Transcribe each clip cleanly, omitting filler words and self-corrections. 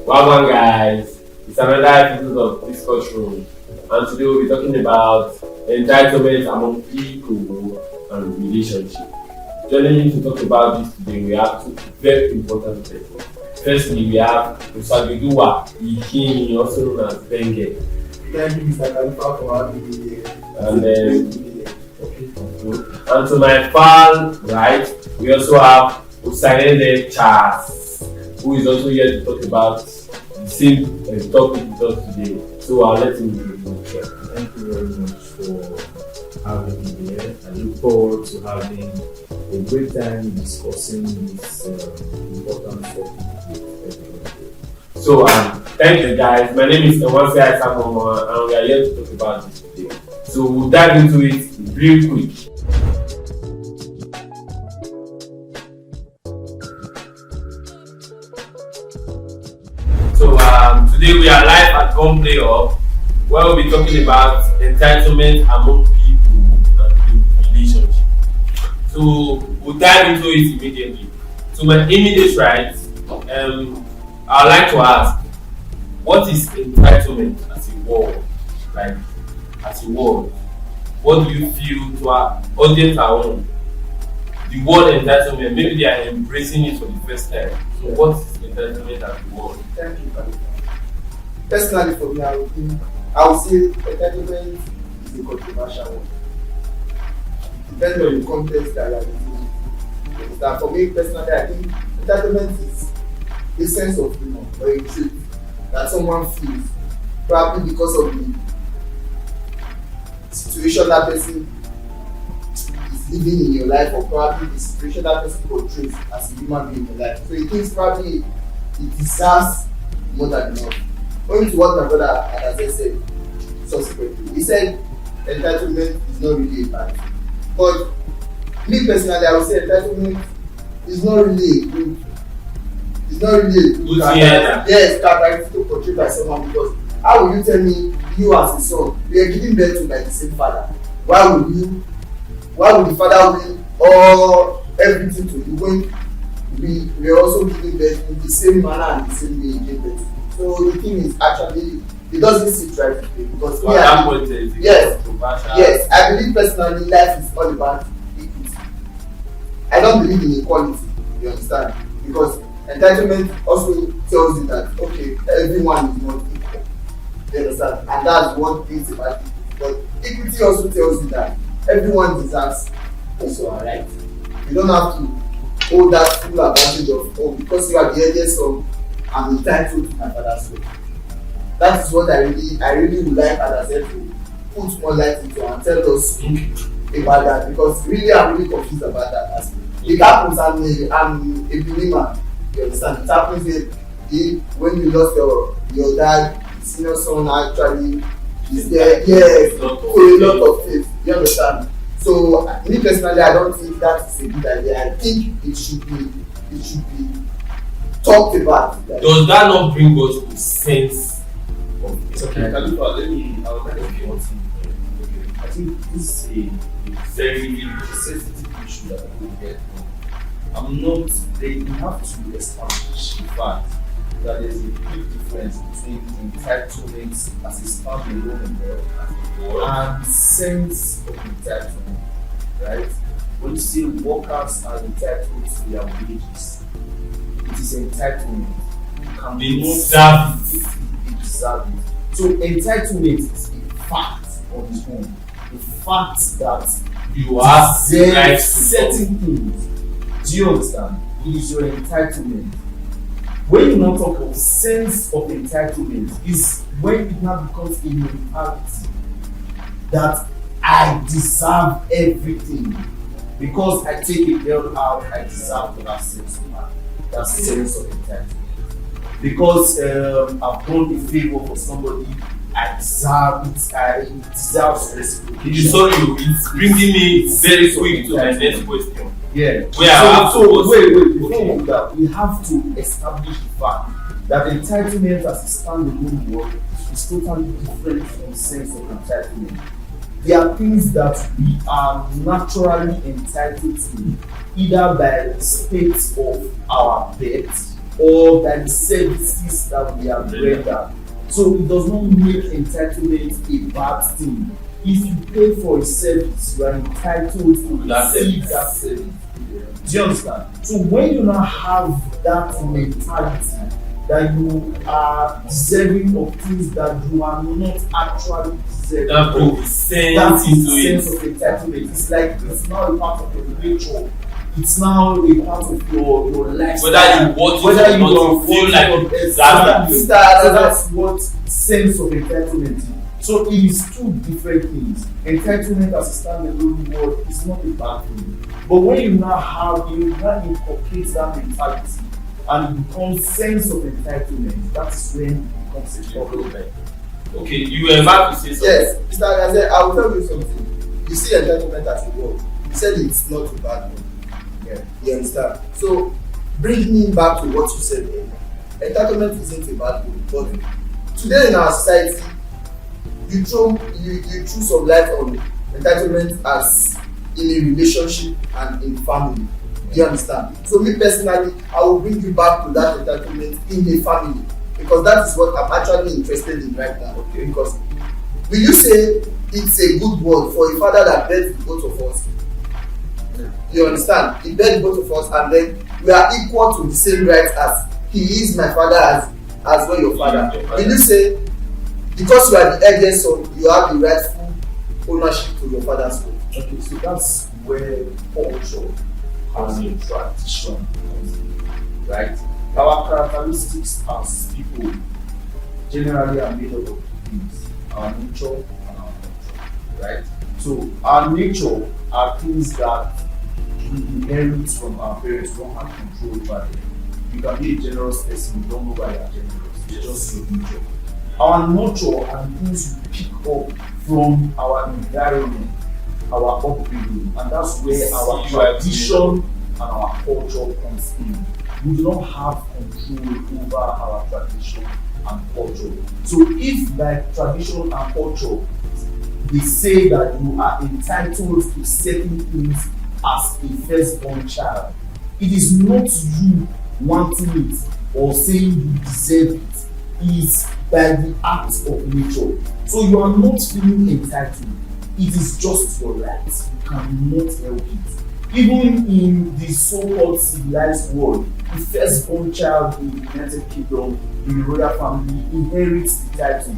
Welcome guys, it's another episode of Discuss Room, and today we'll be talking about entitlement among people and relationship. Joining me to talk about this today, we have two very important people. Firstly, we have Usagiduwa Ikini, also known as Benge. Thank you, Mr. Khalifa, for having me here. And to my far right, we also have Charlse, who is also here to talk about the same topic with us today. So I'll let him introduce himself. Thank you very much for having me here. I look forward to having a great time discussing this important topic with everyone. So thank you guys. My name is Ewansi Aisamoma, and we are here to talk about this today. So we'll dive into it real quick. So today we are live at Gunplay Hub, where we'll be talking about entitlement among people and in relationship. So we'll dive into it immediately. To my immediate right, I would like to ask, what is entitlement as a word? Like, as a word, what do you feel to our audience at home? The word entitlement, maybe they are embracing it for the first time. So what is entitlement as a word? Thank you, Khalifa. Personally, for me, I would say entitlement is a controversial word. Depending on the context that you are using. That for me personally, I think entitlement is a sense of humor or a trait that someone feels, probably because of the situation that person is living in your life, or probably the situation that person portrays as a human being in your life. So he thinks probably it deserves more than enough. Going to what my brother Adaze said subsequently, he said entitlement is not really a bad thing. But me personally, I would say entitlement is not really a good. It's not really a good characteristic to portray by someone, because how will you tell me you as a son, we are giving birth to like the same father? Why would the father will all everything to you when we are also giving birth in the same manner and the same way you gave birth? So the thing is actually it doesn't sit right with me, because yes, I believe personally life is all about equity. I don't believe in equality, you understand? Because entitlement also tells you that okay, everyone is not equal. You understand? And that's one thing about it. But equity also tells you that everyone deserves also a right. You don't have to hold that full advantage of because you are the eldest son, I'm entitled to my father's way. That is what I really would like as I said to put more light into and tell us about that, because really I'm really confused about that aspect. It happens, I'm a believer. You understand? It happens when you lost your dad, senior son actually is there, yes, for a lot of things. You understand? So me personally, I don't think that is a good idea. I think it should be talked about. Does that not bring us to sense of It's okay, Khalifa, I would like to get one thing. I think this is a very sensitive issue that we get. We have to establish the fact that there's a big difference between entitlement as a standalone and sense of entitlement, right? When you say workers are entitled to their wages, it is entitlement. You can be deserve it. So entitlement is a fact on its own. The fact that you have certain things. Do you understand? It is your entitlement. When you now talk of sense of entitlement, is when it now becomes a mentality that I deserve everything. Because I take a girl out, I deserve that sense of entitlement. Because I've done a favor for somebody, I deserve it. I deserve reciprocation. Sorry, it's bringing me very quick to my next question. Yeah. Wait. Before we do that, we have to establish the fact that entitlement as a standalone word is totally different from sense of entitlement. There are things that we are naturally entitled to, either by the state of our birth or by the services that we have rendered. So it does not make entitlement a bad thing. If you pay for a service, you are entitled to receive that service. Do you understand? So when you now have that mentality that you are deserving of things that you are not actually deserving, that brings sense into it. Sense of entitlement. It's like it's now a part of your nature. It's now a part of your life. Whether you want it or not, you feel like that's what sense of entitlement is. So it is two different things. Entitlement as a standalone word is not a bad thing. But when you now incorporate that mentality and it becomes sense of entitlement, that's when it becomes a problem. Okay, you were about to say something. Yes, Mr. Agaze, I will tell you something. You see entitlement as a word. You said it's not a bad word. Yeah, you understand? So bring me back to what you said earlier. Entitlement isn't a bad word, but today in our society, you throw some light on entitlement as in a relationship and in family. Do you understand? So me personally, I will bring you back to that entitlement in a family, because that is what I'm actually interested in right now. Okay? Because will you say it's a good word for a father that birthed both of us? You understand? He birthed both of us, and then we are equal to the same rights as he is my father as well your father. Will you say because you are the eldest son, you have the rightful ownership to your father's home? Okay, so that's where culture has a tradition comes in, right? Our characteristics as people generally are made up of two things: our nature and our culture, right? So our nature are things that we inherit from our parents, we don't have control over them. You can be a generous person, you don't know why you are generous, it's just your nature. Our nurture are the things we pick up from our environment, our upbringing, and that's where our tradition and our culture comes in. We do not have control over our tradition and culture. So if by tradition and culture they say that you are entitled to certain things as a firstborn child, it is not you wanting it or saying you deserve it. It is by the act of nature. So you are not feeling entitled. It is just your right. You cannot help it. Even in the so-called civilized world, the firstborn child in the United Kingdom, in the royal family, inherits the title.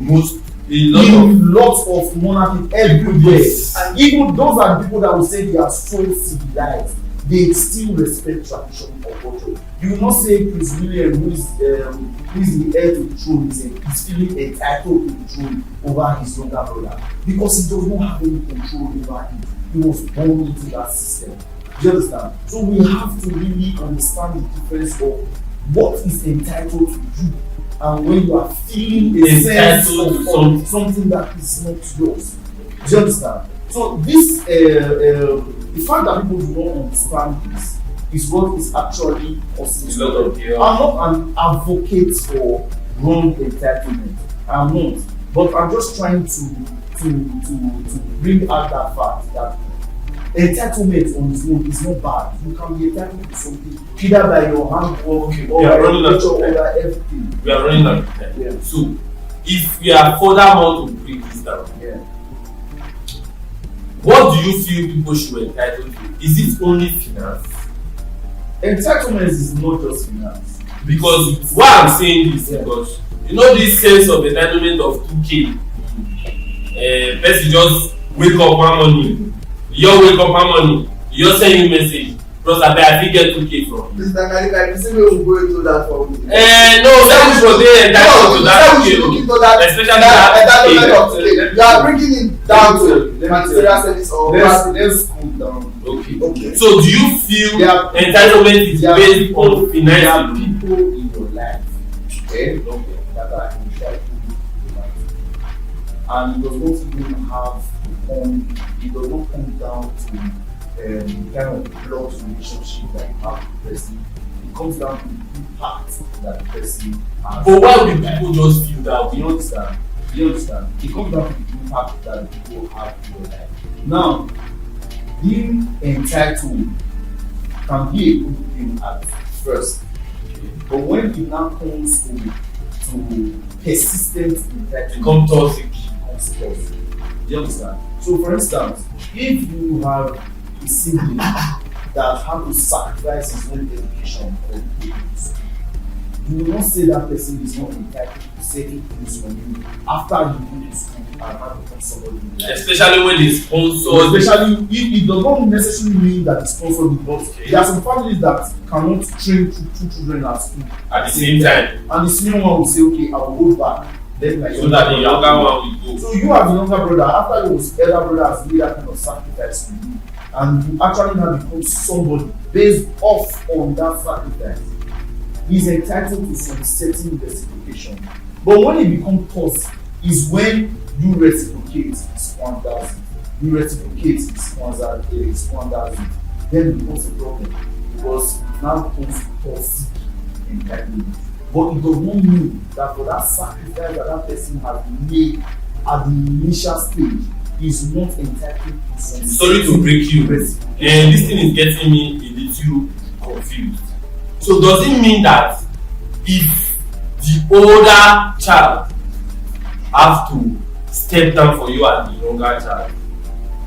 Lots of monarchy everywhere. And even those are the people that will say they are so civilized, they still respect tradition or culture. You will not say Prince William, who is the heir to the throne, is feeling entitled to the throne over his younger brother, because he does not have any control over it. He was born into that system. Do you understand? So we have to really understand the difference of what is entitled to you, and when you are feeling a sense of something that is not yours. Do you understand? So this, the fact that people do not understand this is what is actually causing a lot of chaos. I'm not an advocate for wrong entitlement. I'm not, but I'm just trying to bring out that fact that entitlement on its own is not bad. You can be entitled to something either by your handwork or by everything. We are running out of time. Yeah. So if we are furthermore to break this down, what do you feel people should be entitled to? Is it only finance? Entitlement is not just finance. Because why I'm saying this, because you know this sense of entitlement of 2K. Person just wake up one morning, you wake up one morning, you just send you message. Because I think get 2K from you. Mr. Kalika, you say we will go into that for me. No, that is what they entitled to that 2K. Especially that 2K. You are bringing it down to material service or let's cool down. Okay. So do you feel entitlement is based on finance? There are people in your life that are entitled to life, and it does not even have it does not come down to kind of blood relationship that you have with the person. It comes down to the impact that the person has. But why would people just feel that? You understand? It comes down to the impact that people have in your life. Now, being entitled can be a good thing at first, But when it now comes to persistent entitlement, Become toxic. becomes toxic. Do you understand? So, for instance, if you have a sibling that had to sacrifice his own education for parents, you will not say that person is not entitled to certain things from you after you go to school and have become somebody in life. Especially when they sponsor. Especially if it does not necessarily mean that it's sponsored, but there are some families that cannot train two children at school At the same time. and the senior one will say, okay, I will hold back. Then my So that the younger one will go. So you as the younger brother, after your elder brother has made that kind of sacrifice for you, and you actually now become somebody based off on that sacrifice, he's entitled to some certain reciprocation. But when it becomes toxic is when you reciprocate, squanders it. You reciprocate, squanders it. Then it becomes a problem because it now becomes toxic entitlement. But it does not mean that for that sacrifice that person has made at the initial stage is not entitled to some. Sorry to break you. And this thing is getting me a little confused. So does it mean that if the older child have to step down for you as the younger child,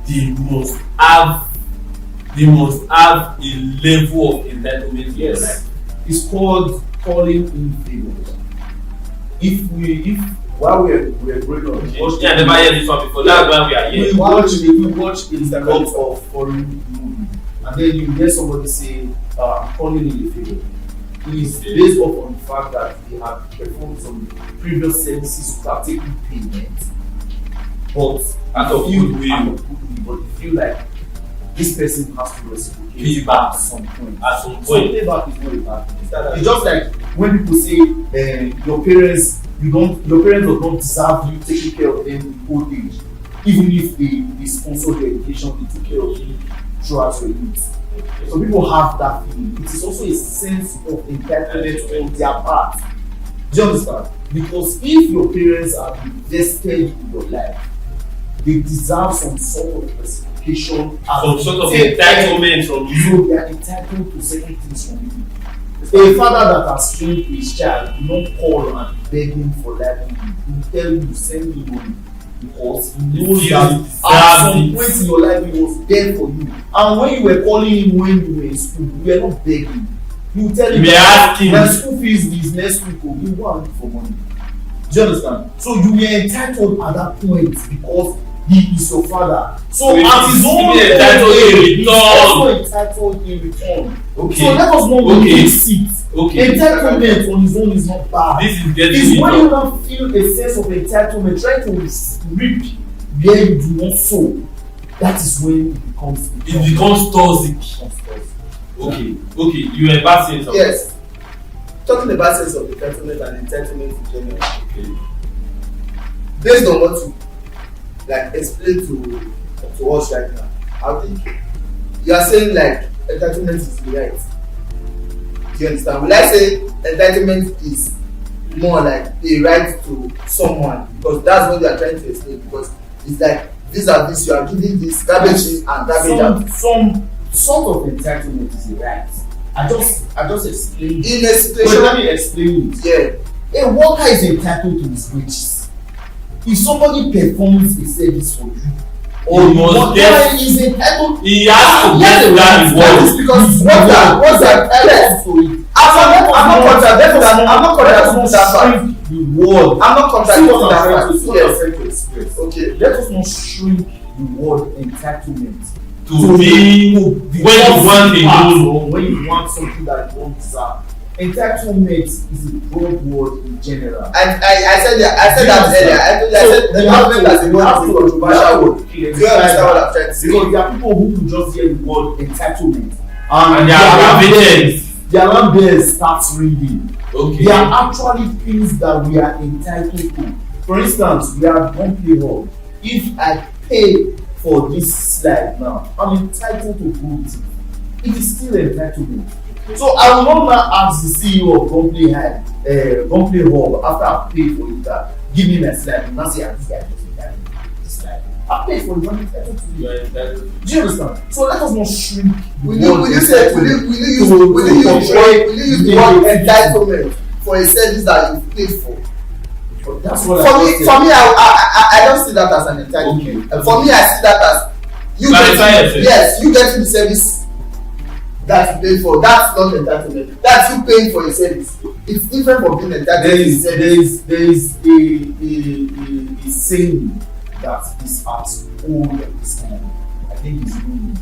they must have a level of entitlement in your life? It's called calling in favors. If while we're growing up, Yeah, I never heard this one before. That's why we are here. we watch a lot of foreign movie, and then you hear somebody say, I'm calling in a favor. It is based off on the fact that they have performed some previous services without taking payment, but Out of goodwill. But you feel like this person has to reciprocate Pay back at some point. At some So point. payback is not a bad thing. It's just like when people say your parents do not deserve you taking care of them in old age, even if they sponsor their education, they took care of you throughout your youth. So people have that feeling. It is also a sense of entitlement on their part. Do you understand? Because if your parents are invested in your life, they deserve some sort of reciprocation, Some sort of entitlement from you. so they are entitled to certain things from you. A father that has trained his child will not call and beg him for livelihood. He will tell you, send me money, because he knows that at some point in your life he was there for you. And when you were calling him when you were in school, you were not begging. He will tell you that my school fees is next week, or you go and look for money. Do you understand? So you were entitled at that point because he is your father. So at his own age, he is also entitled in return. Okay. So let us not mix it. Okay. Entitlement on his own is not bad. This is getting It's me when you down. now feel a sense of entitlement, trying to reap where you do not sow. That is when it becomes toxic. Okay. You were about saying something. Yes. Talking about sense of entitlement and entitlement in general. Okay. Based on what you like explain to us right now, I think you are saying like entitlement is the right. Do you understand? Will I say entitlement is more like a right to someone, because that's what you are trying to explain, because it's like this and this, you are giving this garbage in and garbage out. Some sort of entitlement is a right. I just explained. In a situation, Let me explain it. yeah, A worker is entitled to his wages. If somebody performs a service for you, or He must get- is entitled, He has to get that reward. because what's that? Yes. I'm not contradicting that part. Reward. I'm not contradicting that part. Yes. Yes. Okay. Let us not shrink the word entitlement To be when you want a loan. or when you want something that you don't deserve. Entitlement is a broad word in general. I said that earlier. I said entitlement as a word is a controversial word. Do you understand what I'm trying to say? Because there are people who will just hear the word entitlement And they are aggravated. their alarm bells starts ringing. Okay. There are actually things that we are entitled to. For instance, we are one payroll. If I pay for this slide now, I'm entitled to go with it. It is still entitlement. So I will not now ask the CEO of Company Hub after I paid for it that give me my slide and now say, this guy doesn't get this slide. I paid for it. I'm entitled to You it. are entitled. Do you understand? So let us not shrink. Will you use the word entitlement for a service that you paid for? That's what For me, I don't see that as an entitlement. Okay. For me, I see that as you getting the service that you paid for. That's not entitlement. That's you paying for a service. It's different from being entitled to a service. There is a saying that is as old as time. I think it's really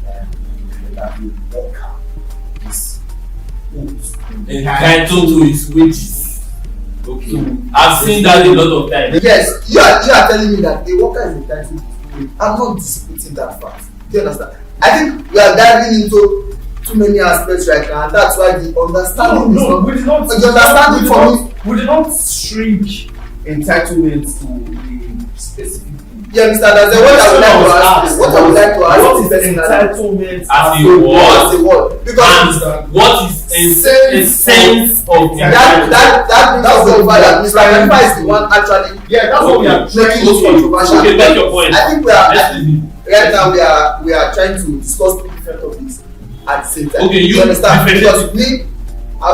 that the worker is Entitled to his wages. Okay. I've seen that a lot of times. Yes, you are telling me that the worker is entitled to it. I'm not disputing that fact. Do you understand? I think we are diving into too many aspects right now, and that's why the understanding we did not shrink entitlement to a specific thing. You understand? That's the word I would like to ask. What I would like to ask what is entitlement as a word? Because what is the sense of that brings us over that Mr. Remember is the one actually that's what we are making this controversial. Okay, make your point. I think right now we are trying to discuss two different topics at the same time. Okay, you understand? Because I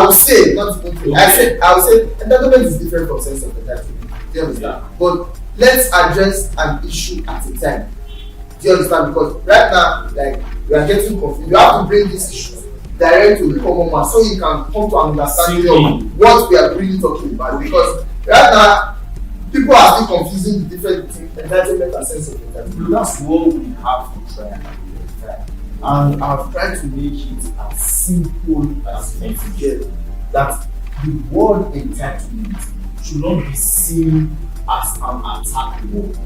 would say not okay. I would say entitlement is different from sense of entitlement. Do you understand? But let's address an issue at a time. Do you understand? Because right now, like, we are getting confused. You have to bring this issue direct to the common man so you can come to an understanding of what we are really talking about. Because right now, people are still confusing the difference between entitlement and sense of entitlement. That's what we have to try and verify. And I've tried to make it as simple as possible to get that the word entitlement should not be seen as an attack word.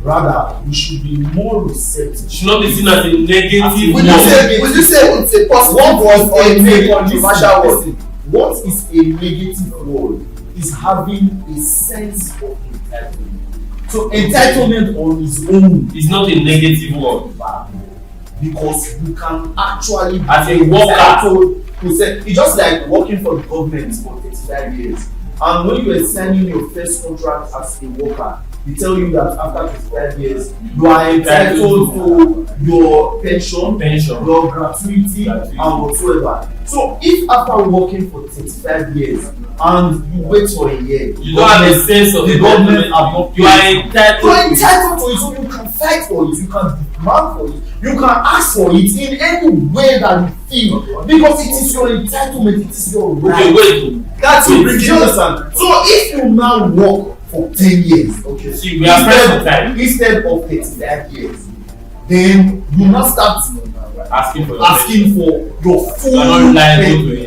Rather, we should be more receptive. Should not be seen as a negative Would you say it's a positive word or a controversial word? What is a negative word is having a sense of entitlement. So entitlement on its own is not a negative word. Because you can actually as a worker it's just like working for the government for 35 years. And when you are signing your first contract as a worker, they tell you that after 35 years, you are entitled to your pension, your gratuity, and whatsoever. So, if after working for 35 years and you wait for a year, you don't have a sense of the government you are entitled to it, so you can fight for it, you can demand for it, you can ask for it in any way that you feel, because it is your entitlement, it is your right. Okay, that's it. Do you understand? So, if you now work for 10 years, okay, see, we are instead of 35 years, then you now start asking for your full pay.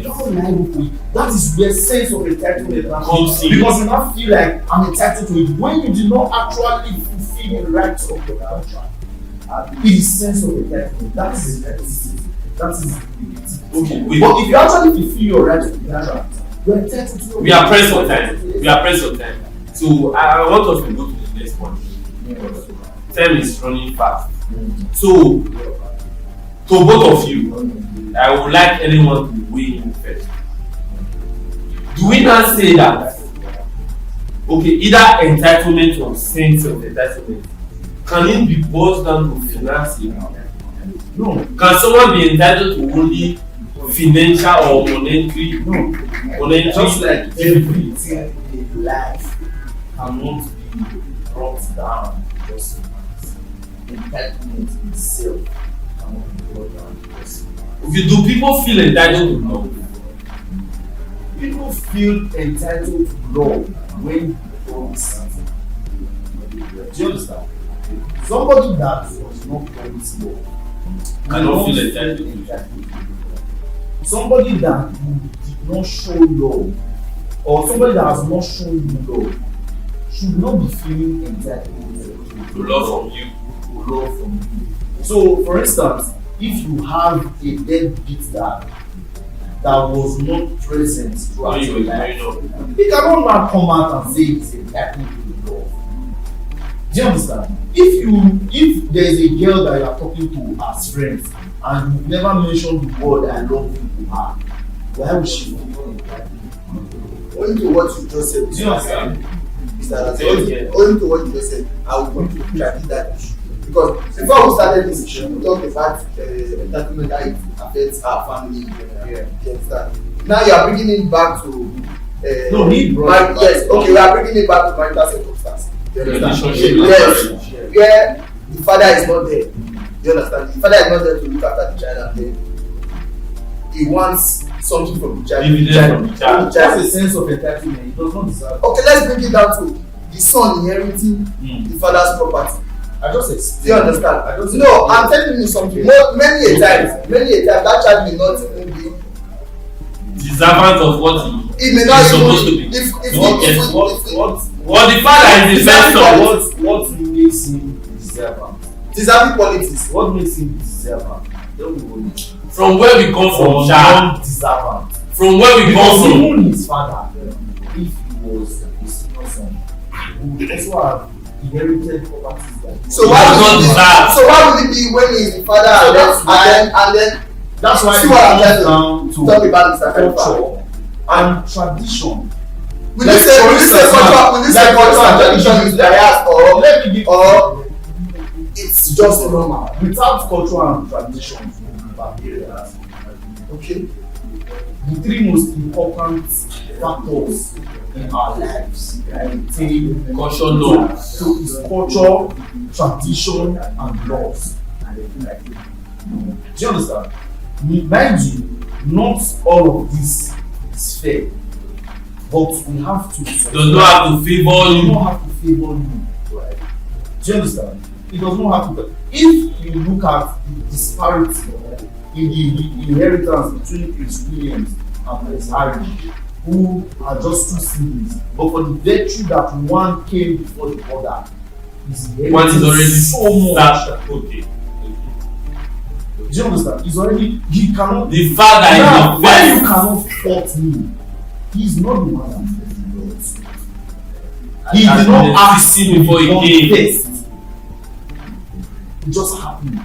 That is where sense of entitlement comes in, because you now feel like I'm entitled to it when you did not actually fulfill the rights of your contract. It is sense of entitlement. That is okay. But if you actually fulfill your rights of the contract, you are entitled to. We are pressed for time. So I want us to go to the next point. Time is running fast. So to both of you, I would like anyone to weigh in first. Do we not say that okay, either entitlement or sense of entitlement, can it be boiled down to financing? No. Can someone be entitled to only financial or monetary? No. Monetary, just like everything in life cannot be brought down just finance. Entitlement itself cannot be brought down just finance. Okay, do people feel entitled to love? People feel entitled to love when they don't something. Do you understand? Somebody that does not promise love cannot feel entitled to love. Somebody that you did not show love, or somebody that has not shown you love, should not be feeling entitled to love from you. To love from you. So, for instance, if you have a deadbeat dad that was not present throughout your life, he cannot now come out and say it's entitled to love. Do you understand? If there is a girl that you are talking to as friends and you never mentioned the word I love you to her, why would she feel entitled? Only to what you just said. Do you understand? that. Yeah. Owing to what you just said, I would want to clarify that issue. Because before we started this issue, we talked about entitlement, how it affects our family. You understand? Now you are bringing it back to. Yes, okay, we are bringing it back to marital circumstance. You understand? Yes, where the father is not there. You understand? The father is not there to look after the child, and then he wants something from the child. That's a sense of entitlement. He does not deserve. Okay, let's bring it down to the son inheriting the father's property. I just explain. Do you understand? No, I'm telling you something. Many a time, that child may not even be deservant of what he may not supposed to even be. What the father is the best of what makes him deservant? Deserving qualities. What makes him deservant? From where we come from, child. Deservant. From where we come from. Even his father, if he was a senior son, he would also have inherited properties that. So why would it be when he is the father and then that's why see what I'm down to talk about culture and tradition. Will you say culture and tradition is biased or it's just normal? Without culture and tradition, we will be barbarians. Okay. The three most important factors in our lives maintain culture laws. So it's culture, tradition, and laws. Do you understand? Mind you, not all of this is fair, but we have to. Does not have to favor you. Does not have to favor you. Right? Do you understand? It does not have to. If you look at the disparity in the inheritance between Prince Williams and Prince Harry, who are just two siblings, but for the virtue that one came before the other, one is already so much. Okay. Do you understand? He's already, he cannot. The father now, is the why best. you cannot fault me? He's not the one that says the laws. He did not ask him before he came. First. It just happened.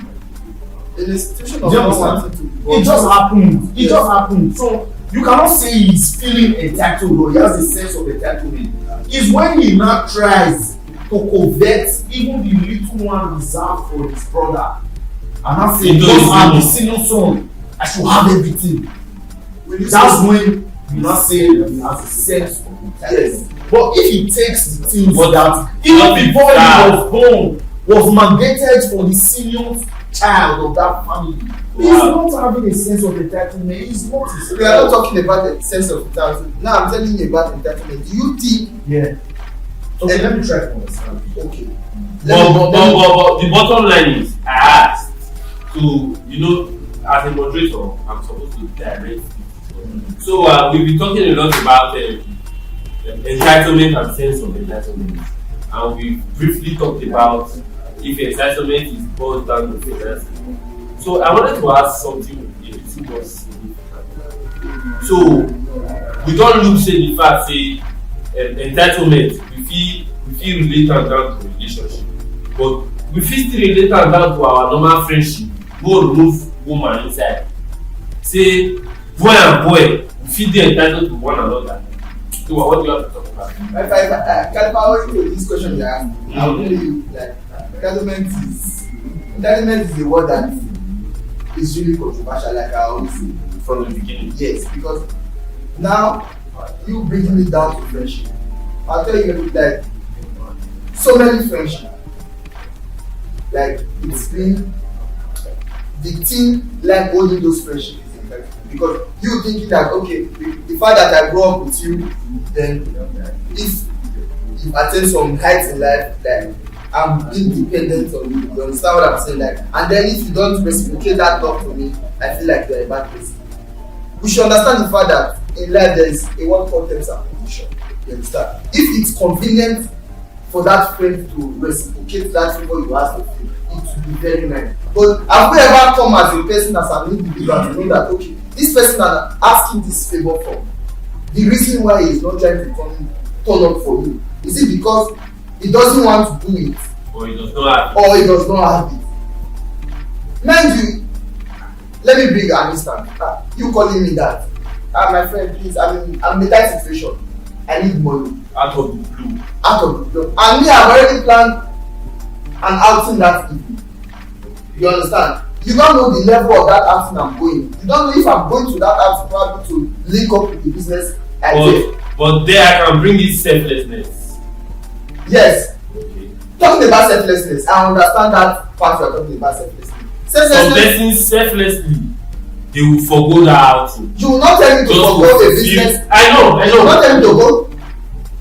In a situation of not wanting to. It just happened. It just happened. So you cannot say he's feeling entitled or he has a sense of entitlement. It's when he now tries to covet even the little one reserved for his brother. And I say, because I'm the senior son, I should have everything. That's when you not say he has a sense of entitlement. Yes. But if he takes the things that even before he was born was mandated for the senior child of that family, he's not having a sense of entitlement. He's not. We are not talking about the sense of entitlement. Now I'm telling you about entitlement. Do you think? Yeah. Okay, let me try to understand. Okay. But the bottom line is, I asked to, as a moderator, I'm supposed to direct it. So we'll be talking a lot about entitlement and sense of entitlement. And we briefly talked about if entitlement is boiled down to finance. So I wanted to ask something a little more significant. So we don't look say the fact say entitlement, we feel relate down to relationship, but we feel still relate down to our normal friendship. Go remove woman inside. Say boy and boy, we feel they entitled to one another. So what do you have to talk about? If I can power you this question you asked, I will tell you that entitlement is a word that is really controversial, like I always say From the beginning. Yes, because now you bringing it down to friendship. I'll tell you like so many friendship. Like it's been the thing like holding those friendships is important because you thinking that okay, the fact that I grew up with you, then if you attain some heights in life, like I'm being dependent on you. You understand what I'm saying? Like, and then if you don't reciprocate that love to me, I feel like you're a bad person. We should understand the fact that in life there is a one called terms and condition. You understand? If it's convenient for that friend to reciprocate that favor you ask of him, it will be very nice. But have we ever come as a person, as an individual, to know that okay, this person I'm asking this favor for, the reason why he is not trying to turn up for you, is it because he doesn't want to do it, or he does not have it? Mind you, let me bring an instance. You calling me that, my friend, please, I'm in a tight situation. I need money. Out of the blue. Out of the blue. And me, I've already planned an outing that evening. You understand? You don't know the level of that outing I'm going. You don't know if I'm going to that outing probably to link up with the business idea. But there I can bring this selflessness. Yes. Okay. Talking about selflessness, I understand that part you're talking about selflessness. Some persons selflessly, they will forgo that outing. You will not tell me to forgo a business. I know. You will not tell me to go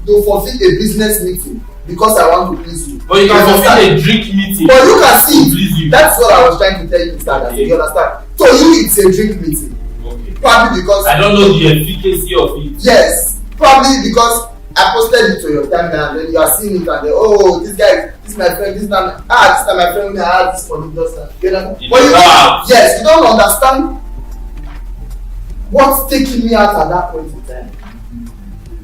to fulfill a business meeting because I want to please you. But you can fulfill a drink meeting. But you can see, please you. That's what I was trying to tell you, Mr. Okay. You understand? To you, it's a drink meeting. Okay. Probably because I don't know the efficacy of it. Yes, probably because I posted it to your timeline and then you are seeing it and then, oh, this guy, this is my friend, this time my friend, I had this for him just now. You know? But you don't, yes, you don't understand what's taking me out at that point in time.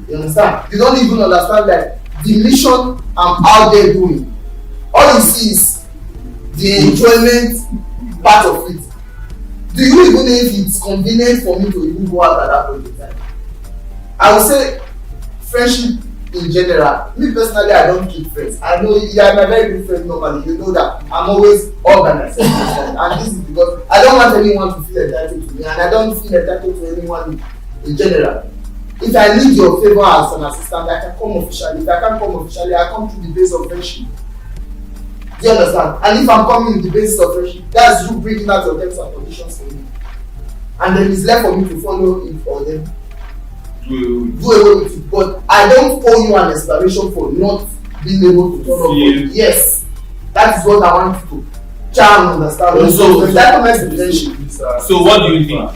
You understand? You don't even understand that the mission I'm out there doing. All you see is the enjoyment part of it. Do you even know if it's convenient for me to even go out at that point in time? I would say friendship in general. Me personally, I don't keep friends. I know you are my very good friend normally. You know that I'm always all by myself. And this is because I don't want anyone to feel entitled to me, and I don't feel entitled to anyone in general. If I need your favor as an assistant, I can come officially. If I can't come officially, I come through the base of friendship. Do you understand? And if I'm coming with the basis of friendship, that's you bringing out your terms and conditions for me. And then it's left for me to follow it or then do away with it. But I don't owe you an explanation for not being able to follow it. Yes, that is what I want you to try and understand. So what do you think?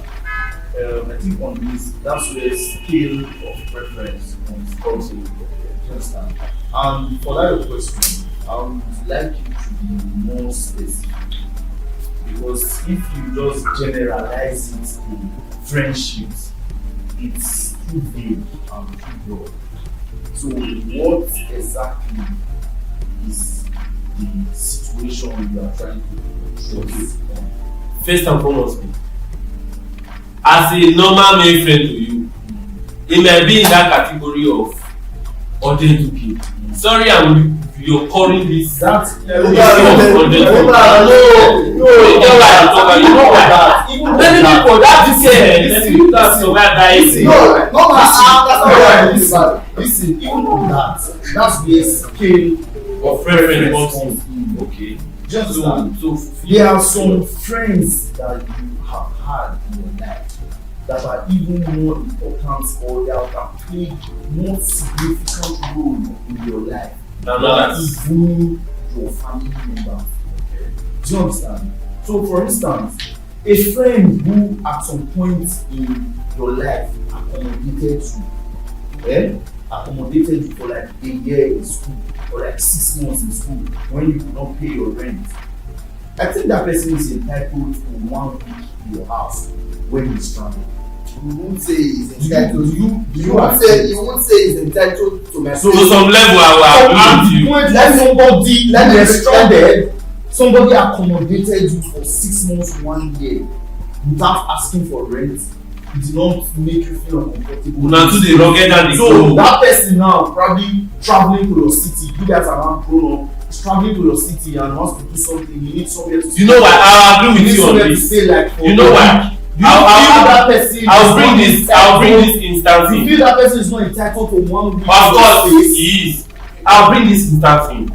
I think on this, that's where scale of preference comes also. Understand? And for that question, I would like you to be more specific, because if you just generalize it to friendships, it's too vague and too broad. So, what exactly is the situation you are trying to showcase on? First and foremost, as a normal male friend to you, it may be in that category of ordinary people. Sorry, you're calling this. That's you know that. Many people that is here. That's where that is. Listen, even on that, that's the scale of preference. Okay. Just so there are some friends that you have had in your life that are even more important, or that have played more significant role in your life than even your family members. Okay. Do you understand? So, for instance, a friend who at some point in your life accommodated you for like a year in school or like 6 months in school when you could not pay your rent. I think that person is entitled to 1 week in your house when he's stranded. You won't say he's entitled. You won't say he's entitled to my. So to some level, I will somebody accommodated you for 6 months, 1 year without asking for rent. It did not make you feel uncomfortable. So that person now probably traveling to your city. You guys are not grown up. Traveling to your city and wants to do something. You need somewhere to. You know what? I agree with you on this. You know what? I'll bring this instance in. You feel that person is not entitled to 1 week? Of course he is. I'll bring this instance in.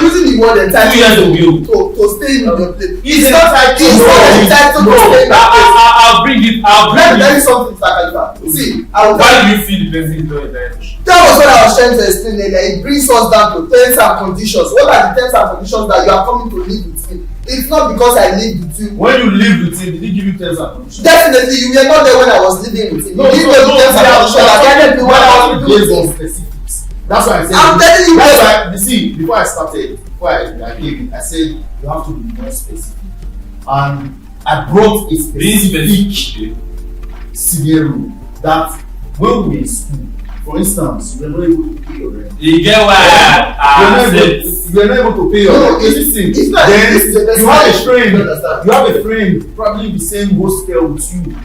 Using the word entitled to stay in your place. He's not entitled to stay in your place. I'll bring it. Let me tell you something, Mr. Khalifa. See, why do you feel the person is not entitled? That was what I was trying to explain earlier. It brings us down to terms and conditions. What are the terms and conditions that you are coming to live with me? It's not because I live with you. When you live with him, did he give you terms and conditions? Definitely, you were not there when I was living with him. You didn't know the terms and conditions. I guided me when I was living with him. Specifics. That's why I said. I'm telling you. That's why. You see, before I started, before I gave it, I said you have to be more specific. And I brought a specific scenario that when we were in school, for instance, you were not able to pay your rent. You get why you were not able to pay your rent. Listen, then you have a friend. You have a friend probably the same hostel with you.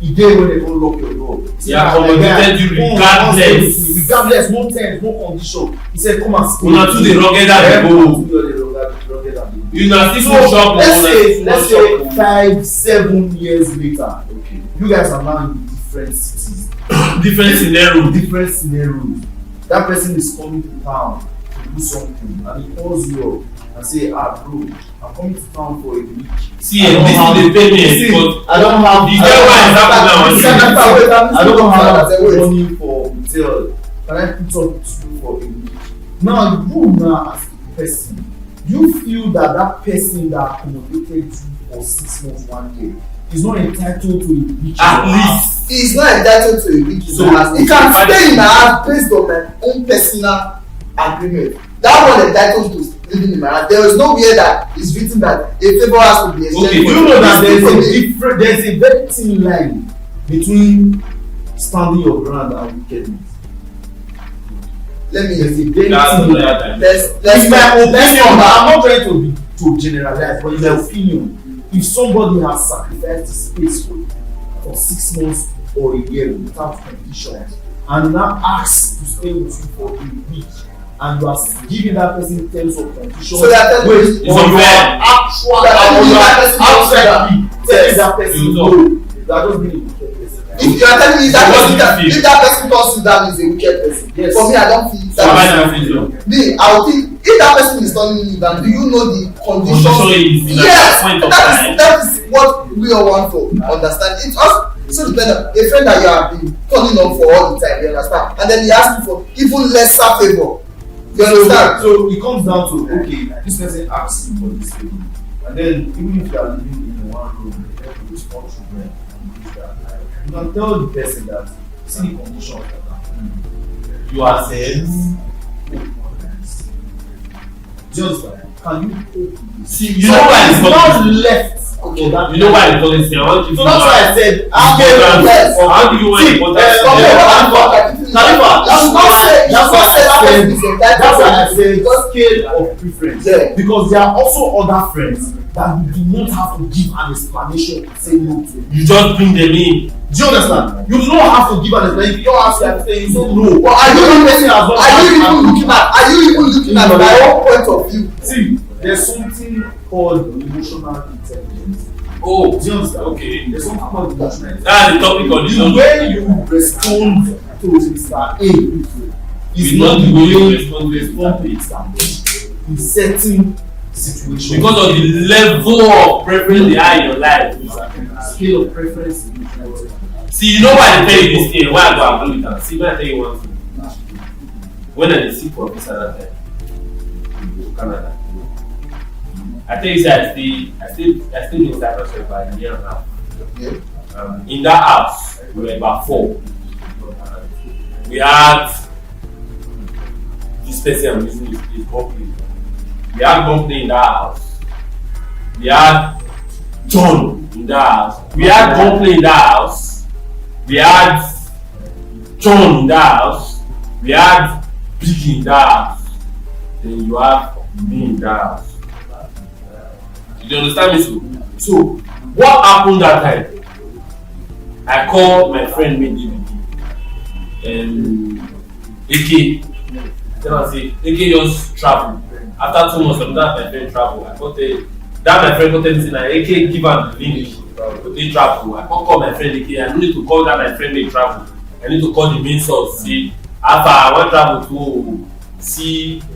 The day when they don't lock your door. Yeah, accommodated you regardless. regardless, no terms, no condition. He said, come and stay. Una too dey rugged and dey go. You na still shop. Let's say 5-7 years later, okay, you guys are now in different cities. Different scenarios. That person is coming to town to do something and he calls you up and say, bro, I'm coming to town for a week. See, this is the payment, but I don't have money for hotel. Can I put up with you for a week? Now you now as a person, you feel that that person that accommodated you for 6 months, 1 year is not entitled to a week. At least he is not entitled to a week in my house. He can stay in my house based on my own personal agreement. That one entitled to living in my house. There is nowhere that is written that a favor has to be extended. Okay, you know that there's a very thin line between standing your ground and wickedness. Let me There's a very thin line. let's I'm not trying to generalize, but in my opinion, if somebody has sacrificed space for 6 months or a year without conditions and now asks to stay with you for a week, and you are giving that person terms of conditions, so that it's unfair. Telling that person no, you are just being a wicked person. If you are telling me that person, if that person turns you down is a wicked person, yes. For me I don't feel that. Me, I would think if that person is turning you down, do you know the conditions? Yes, that is what we all want to understand. It's also so dependent. A friend that you have been turning on for all the time, you understand, and then he asks you for even lesser favor. You understand? So it comes down to, okay, this person asks you for this favor, and then even if you are living in one room with 4 children, you can tell the person that see the condition of that. You are said. Just like, can you cope with this? See, you know why it's not left. Okay, you know why it's not. I want you to. So that's why I said, how do you want to put that? That's why I said scale of preference. Yeah. Because there are also other friends that you do not have to give an explanation to say no to. You just bring them in. Do you understand? You do not have to give an explanation. If you don't ask them, say no. But are you even looking at my own point of view? See, there's something called emotional intelligence. Oh, do you understand? Okay. There's something called emotional intelligence. That's the topic of The way you respond to Mr. A is not the way you respond to Mr. B in certain situations. Because of the level of preference they are in your life. Scale of preference is important. See, you know why they tell you this thing? Why I go agree with that? See, when I tell you one thing. When I see for visa that time, to Canada, I tell you that I stayed in Cyprus for about a year and a half. Yeah. In that house, we were about 4. We had this person I'm using is company. We had company in that house. We had John in that house. We had company in that house. We had John in that house. We had Big in that house. Then you have me in that house. You understand me? So what happened that time? I called my friend maybe AK. Then I say AK just travel. After 2 months of that, my friend travel. I got my friend got me saying AK give am the link. They travel. I call my friend AK. I need to call that my friend may travel. I need to call the main source. See, after I want travel to CIB.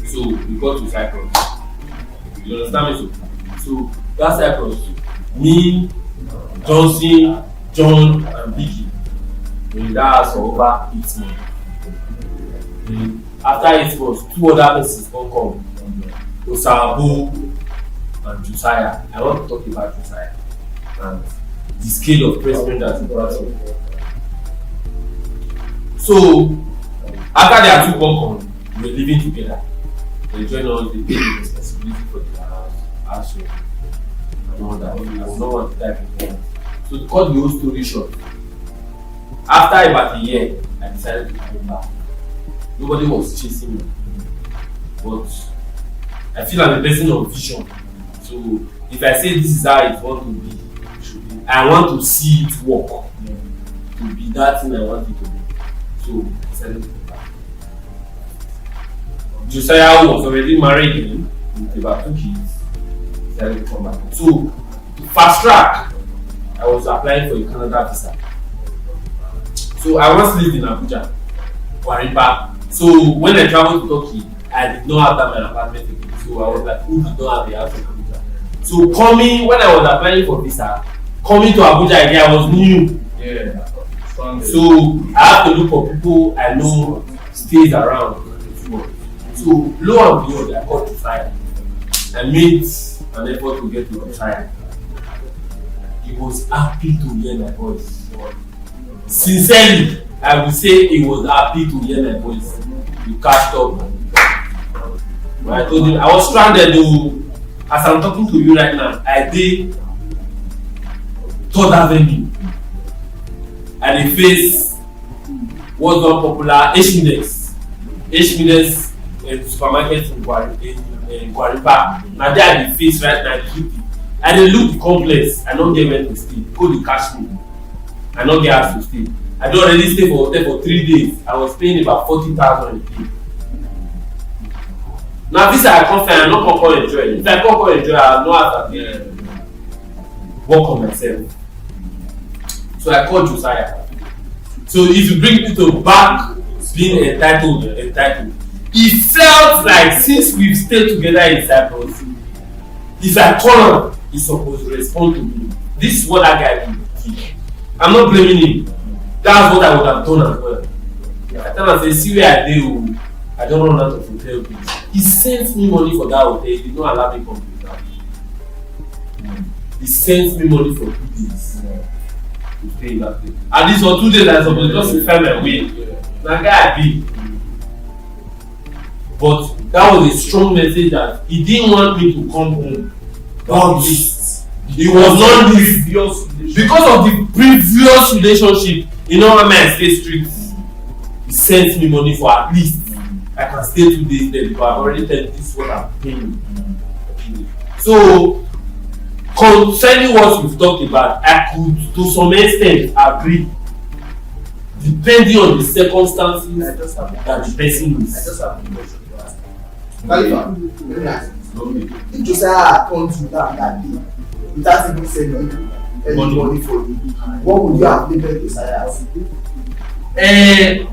So we got to Cyprus. You understand me? So that Cyprus, me, Johnson, John, and Biggie, we in that house for over 8 months. After 8 months, 2 other persons come. Osabo and Josiah. I want to talk about Josiah and the scale of president that he brought in. So after they are 2 come, we were living together. They join us, they take the responsibility for their house and all that. I don't want to type it. So to cut the whole story short, after about a year, I decided to come back. Nobody was chasing me. But I feel I'm a person of vision. So if I say this is how it want to be, I want to see it work. that thing I want you to do. So I sent it to her. Josiah was already married with about 2 kids. Decided to come back. So fast track, I was applying for a Canada visa. So I once lived in Abuja, Waripa. So when I traveled to Turkey, I did not have that my apartment again. So I was like, who did not have the house in Abuja? So coming, when I was applying for visa, coming to Abuja again, I was new. Yeah. So I have to look for people I know stays around. So lo and behold, I called Josiah. I made an effort to get to Josiah. He was happy to hear my voice. Sincerely, I would say he was happy to hear my voice. We catched up. When I told him I was stranded though. As I'm talking to you right now, I did 3rd Avenue. And the face was not popular H-Minex supermarket in Guaripa. Now there the face right now keep it. And they look the complex. I don't get where to stay. Go to cash me. I don't get house to stay. I don't already stay for hotel for 3 days. I was paying about 40,000 a day. Now this I come find, I'm not going to enjoy it. If I come enjoy it, I know how to work on myself. So I called Josiah. So if you bring people back being entitled, it felt like since we've stayed together in Cyprus, if I call him, he's supposed to respond to me. This is what that guy did. I'm not blaming him. That's what I would have done as well. I tell him, see where I do. I don't run out of hotel bills. He sent me money for that hotel. He did not allow me to come to that. He sent me money for 2 days to stay in that place. And this for 2 days I supposed to just refer my way. Now guy be. But that was a strong message that he didn't want me to come home. He was not previous because of the previous relationship. You know when I stay strict, he sent me money for at least I can stay 2 days there because I've already told this is what I'm paying. So concerning what we've talked about, I could to some extent agree, depending on the circumstances that the person is. I just have a question to ask. Khalifa, let me ask you. If Josiah had come to that day without even sending any money for you, what would you have labeled Josiah as?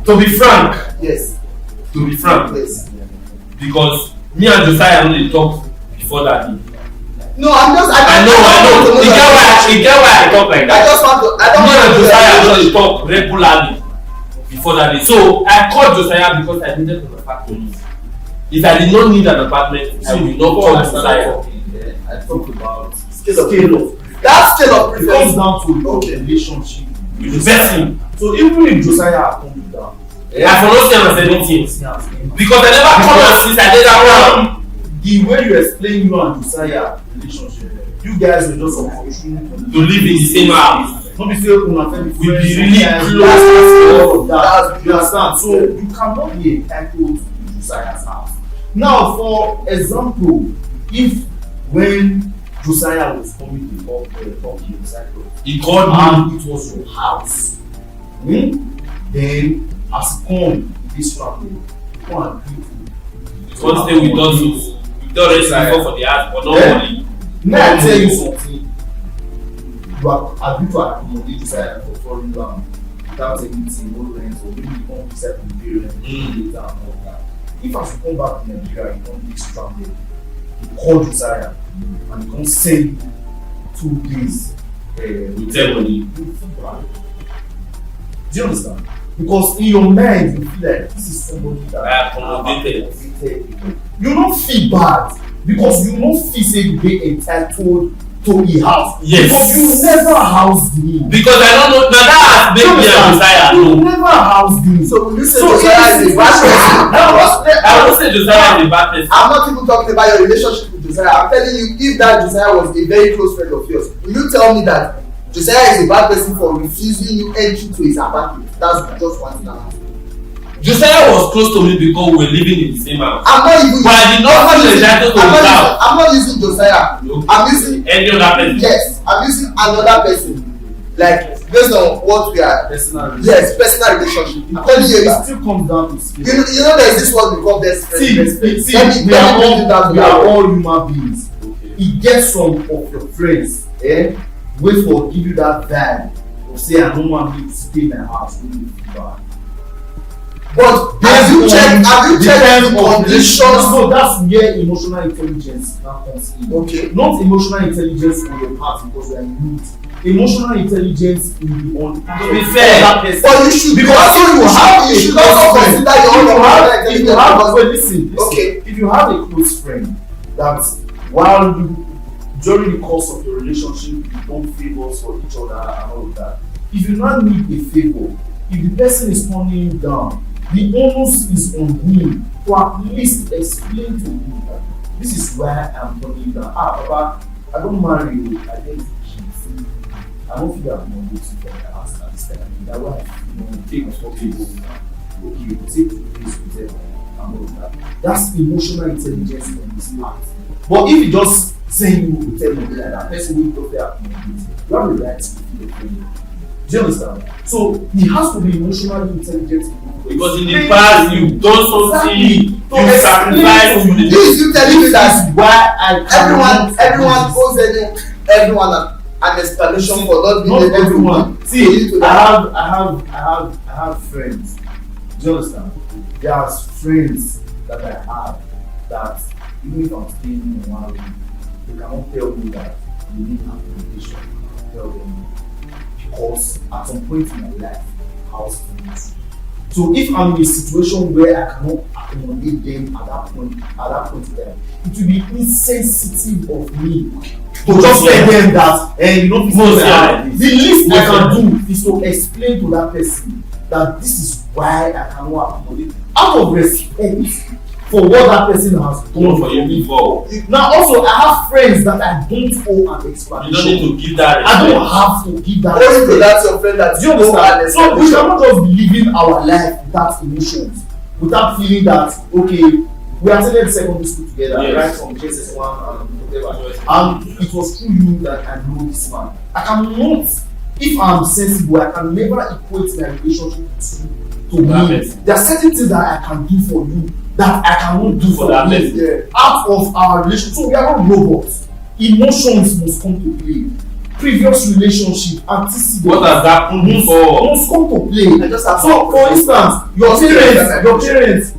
To be frank, yes. To be frank, yes. Because me and Josiah only talked before that day. No, I know. You get why I talk like that. I just want to. I don't me and Josiah want only talk regularly before that day. So I called Josiah because I needed an apartment. If I did not need an apartment, I would not call Josiah. I talk about scale of that scale of preference comes down to relationship with the person. So even if Josiah comes down, I for not say am as anything because I never come out since I did that one. The way you explain you and Josiah relationship, you guys were just unfortunate to live in the same house. Not be say una friend we be really close. You understand? So you cannot be entitled to Josiah's house. Now, for example, if when Josiah was coming to Turkey in Cyprus, he called me. It was your house. Then, as come this family, you come and greet one stay with us. We don't already before for the house, but not money. Now I tell you something. You are agreed to accommodate Josiah for foreign land without anything, no rent, or maybe you come decide to pay rent later and all that. If as you come back to Nigeria, you don't be stranded, you call Josiah and you come send you 2 days with their money. Do you understand? Because in your mind, you feel like this is somebody that I accommodated. You don't feel bad because you don't feel say you dey entitled to a house. Yes. Because you never housed me. Because I don't know. Now that has made me and Josiah. You never housed me. So will you say Josiah is a bad person? I won't say Josiah is a bad person. I'm not even talking about your relationship with Josiah. I'm telling you, if that Josiah was a very close friend of yours, will you tell me that Josiah is a bad person for refusing you entry to his apartment? That's just one thing I'm asking. Josiah was close to me because we were living in the same house. I'm not even. But I did not feel entitled to his house. I'm not using Josiah. No. I'm using any other person. Yes, I'm using another person. Like based on what we are. Personal Yes, personal relationship. I'm telling you it that. still comes down to skill. You know there's this word we call best friend. See, we are all human beings. Okay. It gets some of your friends, wait for give you that vibe of say I don't want you to stay in my house when you feel bad. But have you checked the conditions? No, that's where emotional intelligence now comes in. Okay. Not emotional intelligence on your part because we are youth. Emotional intelligence in the on. To be fair, but you should because you should also consider your own if you have listen, okay. If you have a close friend that while you during the course of your relationship you don't favors for each other and all of that, if you now need a favor, if the person is turning you down, the onus is on him to at least explain to you that this is why I'm turning you down. Papa, I don't marry you, I don't kids. I don't feel that I'm not going to get the answer this time. That way, take what people okay, take this with them and all of that. That's emotional intelligence on his part. But if you just say you will tell me like that person will go there, you have the right to feel the pain. Do you understand? So he has to be emotionally intelligent. Because in the past you done something, you sacrificed to the you telling me that why I everyone owes everyone an explanation for not being everyone. See, I have friends. Do you understand? There are friends that I have that even if I'm staying in one room, they cannot tell me that they need accommodation. Tell them because at some point in my life, I was finished. So if I'm in a situation where I cannot accommodate them at that point in time, it will be insensitive of me to just tell them that you know the least I can do is to explain to that person that this is why I cannot accommodate out of respect for what that person has done for you before. Now also I have friends that I don't owe an explanation. You don't need to give that respect. I don't have to give that respect. Only that's your friend that you understand. So we cannot just be living our life without emotions, without feeling that okay, we attended secondary school together, right from JSS 1 and whatever. And it was through you that I know this man. I cannot, if I'm sensible, I can never equate my relationship to me. There are certain things that I can do for you that I cannot do for that person. Out of our relationship. So we are not robots. Emotions must come to play. Previous relationship, antecedent. What has happened before? Must come to play. So for instance, your parents,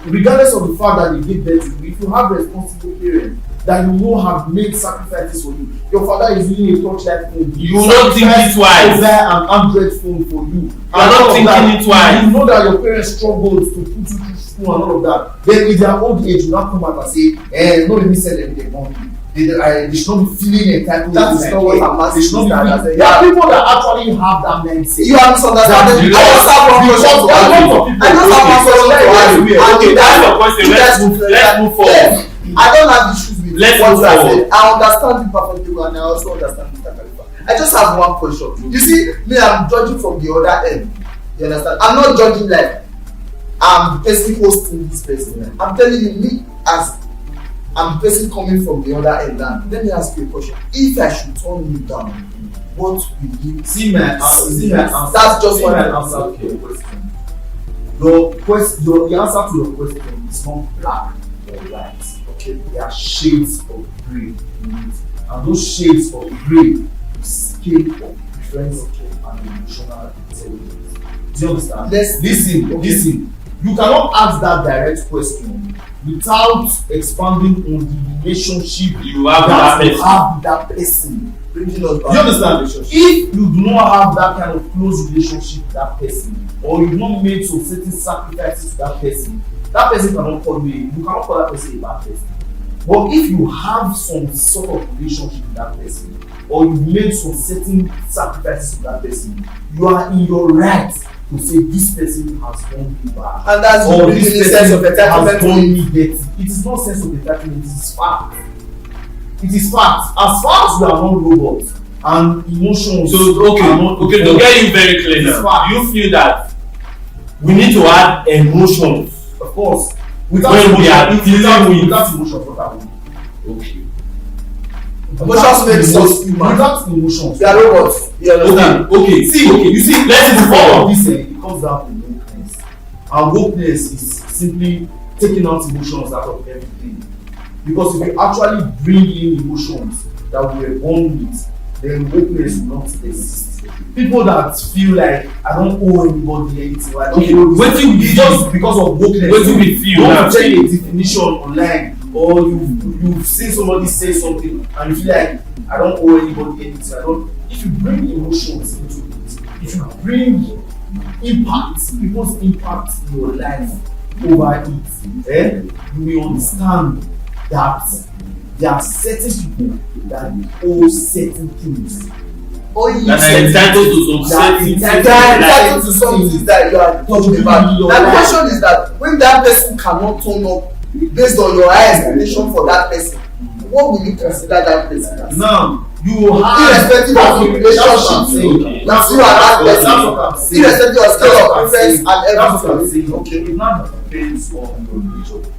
regardless of the fact that they gave birth to you, if you have responsible parents that you know have made sacrifices for you, your father is using a torchlight phone. You will not think it twice. An Android phone for you. You are not thinking it twice. You know that your parents struggled to put you through school and all of that. Then in their old age, you now come back and say, no, let me send them the money. They should not be feeling entitled. That is not what I'm asking. There are people that actually have that mindset. You are misunderstanding. I just have one question to ask you. Okay, that's your question. Let's move forward. I don't have issues with what you said. I understand you perfectly well and I also understand Mr. Khalifa. I just have one question. You see, me, I'm judging from the other end. You understand? I'm not judging like I'm the person hosting this person. I'm telling you, me as I'm the person coming from the other end. And let me ask you a question. If I should turn you down, what will you see my answer? That's just what I answer to your question. The answer to your question is not black or white. Okay, there are shades of grey in it, and those shades of grey scale of preference and emotional intelligence. Do you understand? Listen. You cannot ask that direct question without expanding on the relationship you have with that person. Do you understand? If you do not have that kind of close relationship with that person, or you not made some certain sacrifices to that person cannot call you. You cannot call that person a bad person. But if you have some sort of relationship with that person, or you made some certain sacrifices to that person, you are in your right to say this person has done me bad. And that's or really this sense of person has done entitlement. me dirty. It is not sense of entitlement, it is fact. It is fact. As far as we are not robots and emotions. So okay, to get you very clear now, you feel that we need to add emotions. Of course. Without emotions, what happened? Okay. Emotions make us human. Without emotions. We are robots. You understand? Okay. You see, let's move all of on. this it comes down to wokeness. And wokeness is simply taking out emotions out of everything. Because if you actually bring in emotions that we were born with, then wokeness will not exist. People that feel like I don't owe anybody anything, like Okay, what you just because of wokeness. What do we feel you now? want to check a definition online, or you've seen somebody say something and you feel like I don't owe anybody anything. I don't. If you bring emotions into it, if you bring impact, people's impact in your life over it, you will understand that there are certain people that owe certain things. That are entitled to some certain things. They are entitled to some things that you are talking about. Now the question is that when that person cannot turn up based on your high expectation for that person, what will you consider that person as? Now you have irrespective of the relationship, Okay. now you are that person, irrespective of scale of preference and everything. Okay, it now depends on your religion.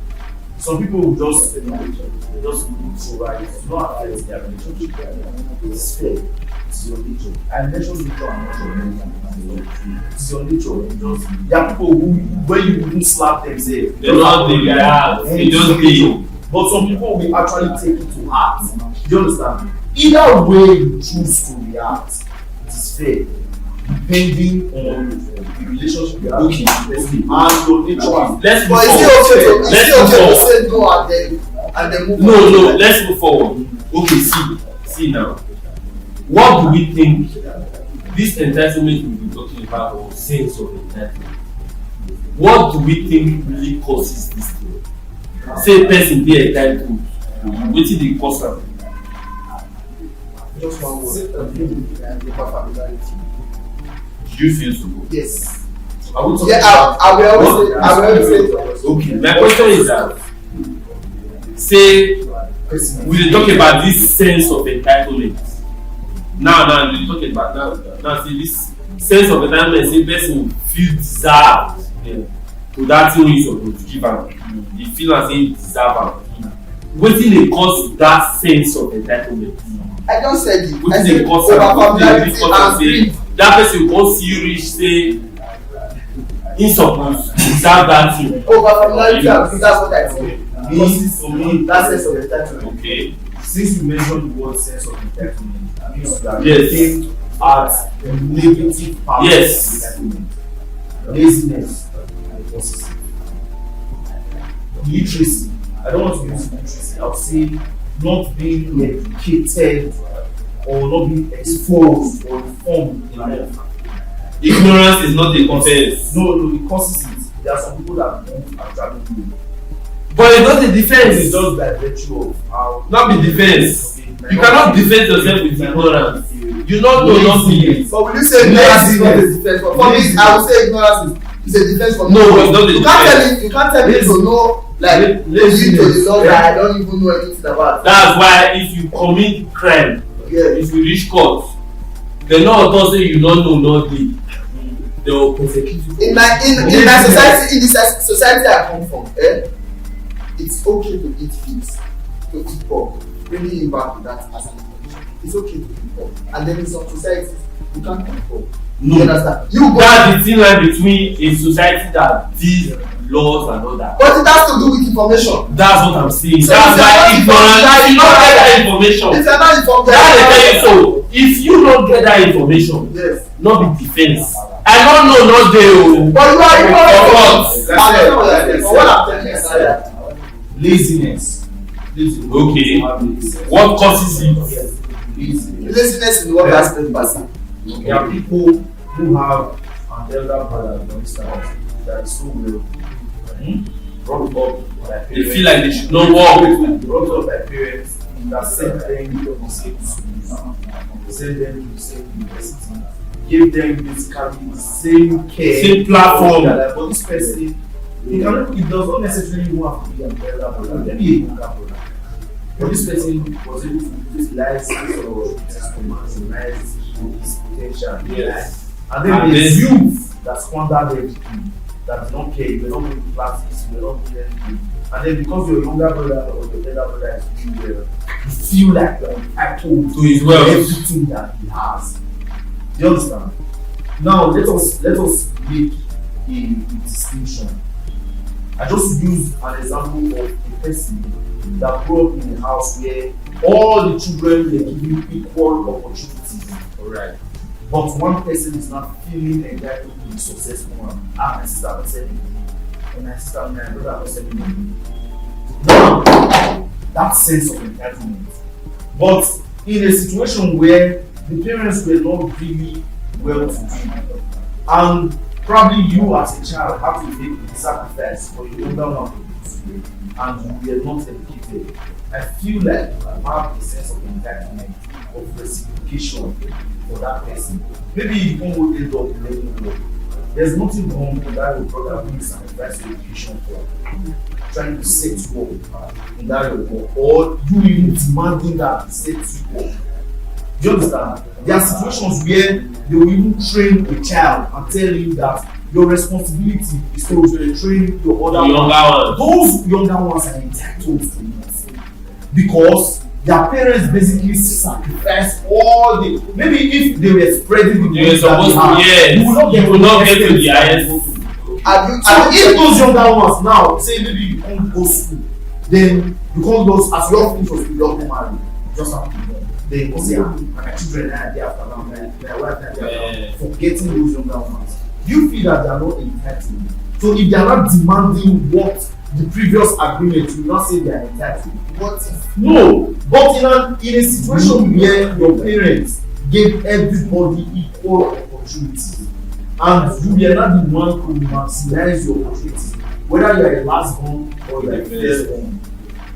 Some people will just look so right. It's not affect their relationship. It's fair. It's your nature. I mentioned nature and not your religion. It's your nature. There are people who, when you wouldn't slap them, say They don't think they just be. But some people will actually take it to heart. Do you understand? Either way you choose to react, it is fair, depending on the relationship you have with the person and your nature. Let's move But forward. is it okay to say no and then move on? No, let's move forward. Okay, see now. What do we think this entitlement we've been talking about, or sense of entitlement? What do we think really causes this thing? Say person dey entitled, wetin dey cause am? Just one word. Familiarity. Do you feel so? Yes. Are we talking Yeah, about? I will always say. Okay, my question is that, say we dey talk about this sense of entitlement. Now we dey talk about now say this sense of entitlement, say person feel deserved to that thing wey you suppose give am. You feel as say you deserve am. Wetin dey cause that sense of entitlement? I just said it. I Wetin said dey cause am? over Wetin dey familiarity cause am and say greed. that person come see you reach say he suppose deserve that thing? Over familiarity and greed, that's what I say. For me, That sense of entitlement. Okay. since you mentioned the word sense of entitlement, means you are Yes. looking at the negative part Yes. of entitlement. Laziness and possessive. Literacy. I don't want to use literacy. I would say not being educated or not being exposed or informed enough. Ignorance is not a defense. No, it causes it. There are some people that don't actually know. But it's not a It's defense. just by virtue of how. Not be defense. You cannot defend yourself with ignorance. You not know nothing. But will you say ignorance is not a defense? For me, I would say ignorance is a defense for me. No, it's not a You can't tell me to know, like, lead to the law that I don't even know anything about. That's why if you commit crime, Yeah. if you reach court, they no author say you don't know nothing. They will prosecute you. In my society, in the society I come from, it's okay to eat fish, to eat pork. Bringing you back to that as an information. It's okay to eat pork. And then in some societies, you can't eat pork. No. You understand? You go. That's the thin line between a society that deals laws and all that. But it has to do with information. That's what I'm saying. So That's if why you're ignorance. not If you don't get that information, If you're not informed, that dey tell you so. If you don't get that information, yes. no be defense. I don't know, not dey o. But you are For what? Laziness. Okay. What causes it? Laziness in what aspect, person? There are people who have an elder brother, for instance, that is so well brought up by parents. They feel like they should not walk. Brought up by parents that sent them to the same school, sent them to the same university, gave them basically the same care, Same platform. But this person, it does not necessarily have to be an elder brother, maybe a younger brother. But this person was able to utilize his maximize his potential. Yes. And then there's youth that squandered everything. that do not care, you're not going to classes, you're not doing anything. And then because your younger brother or your elder brother is doing well, you feel like you're entitled to his wealth, everything that he has. Do you understand? Now let us make a distinction. I just use an example of a person that grew up in a house where all the children were given equal opportunities. Alright. But one person is not feeling entitled to be successful one. My sister was selling me. And my sister and my brother was selling me. Now, that sense of entitlement. But in a situation where the parents were not really well to do, and probably you as a child have to make the sacrifice for your older one to be, and you were not educated, I feel like you have a sense of entitlement, of reciprocation for that person. Maybe you don't end up learning well. There's nothing wrong with that your brother being sacrificed education for, trying to set you up in that work, or you even demanding that he sets you up. Do you understand? There are situations where they will even train a child and tell him that your responsibility is to train your other ones. Those younger ones are entitled to it because their parents basically sacrifice all the. Maybe if they were spreading the money that they have, you will not get to the highest. So if those younger ones now say maybe you can't go school, then you can't go as your finish was you don't marry, just have to go. Then you say, my children are there after now, my wife are there, forgetting those younger ones. You feel that they are not entitled. So if they are not demanding what the previous agreement, you will not say they are entitled. No, but in a situation where your parents gave everybody equal opportunities, and you are not the one who maximize your opportunities, whether you are a last born or you are a first born,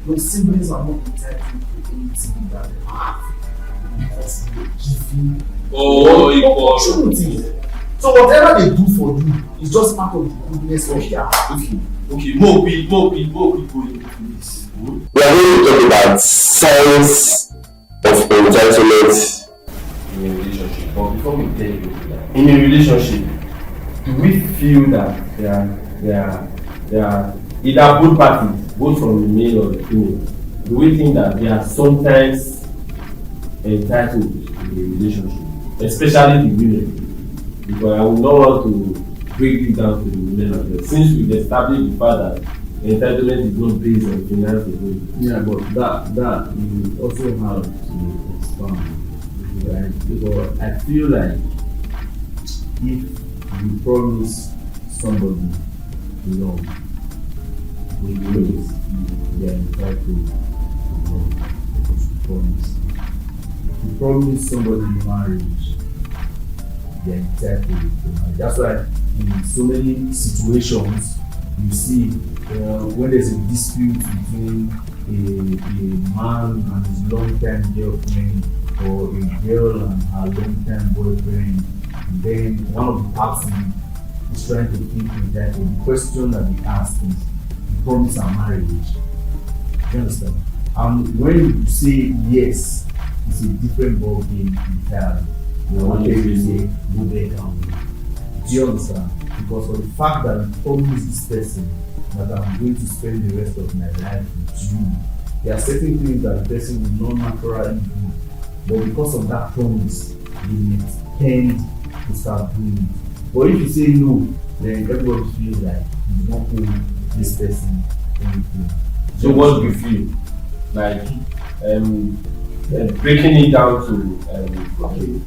your siblings are not entitled to anything that they have because you are giving opportunities. So whatever they do for you is just part of the goodness of their heart. Okay, more people into this. We are going to talk about signs of entitlement in a relationship. But before we get into that, in a relationship, do we feel that there are either both parties, both from the male or the female, do we think that they are sometimes entitled in a relationship, especially the women? Because I would not want to break it down to the women as well. Since we've established the fact that entitlement is not based on finance alone. Yeah, but that you also have to expand, right? Because I feel like if you promise somebody love, they are entitled to love because you promise. If you promise somebody marriage, they are entitled to marriage. That's why in so many situations you see when there's a dispute between a man and his long-time girlfriend, or a girl and her long-time boyfriend, and then one of the parties is trying to think that the question that they ask is the promise of marriage. Do you understand? And when you say yes, it's a different ballgame entirely. You want to say go back down. Do you understand? Because for the fact that you promise this person that I'm going to spend the rest of my life with you, there are certain things that the person will not naturally do, but because of that promise, you may tend to start doing it. But if you say no, then everybody feels like you don't owe this person anything. So what do you feel? Like breaking it down to Okay.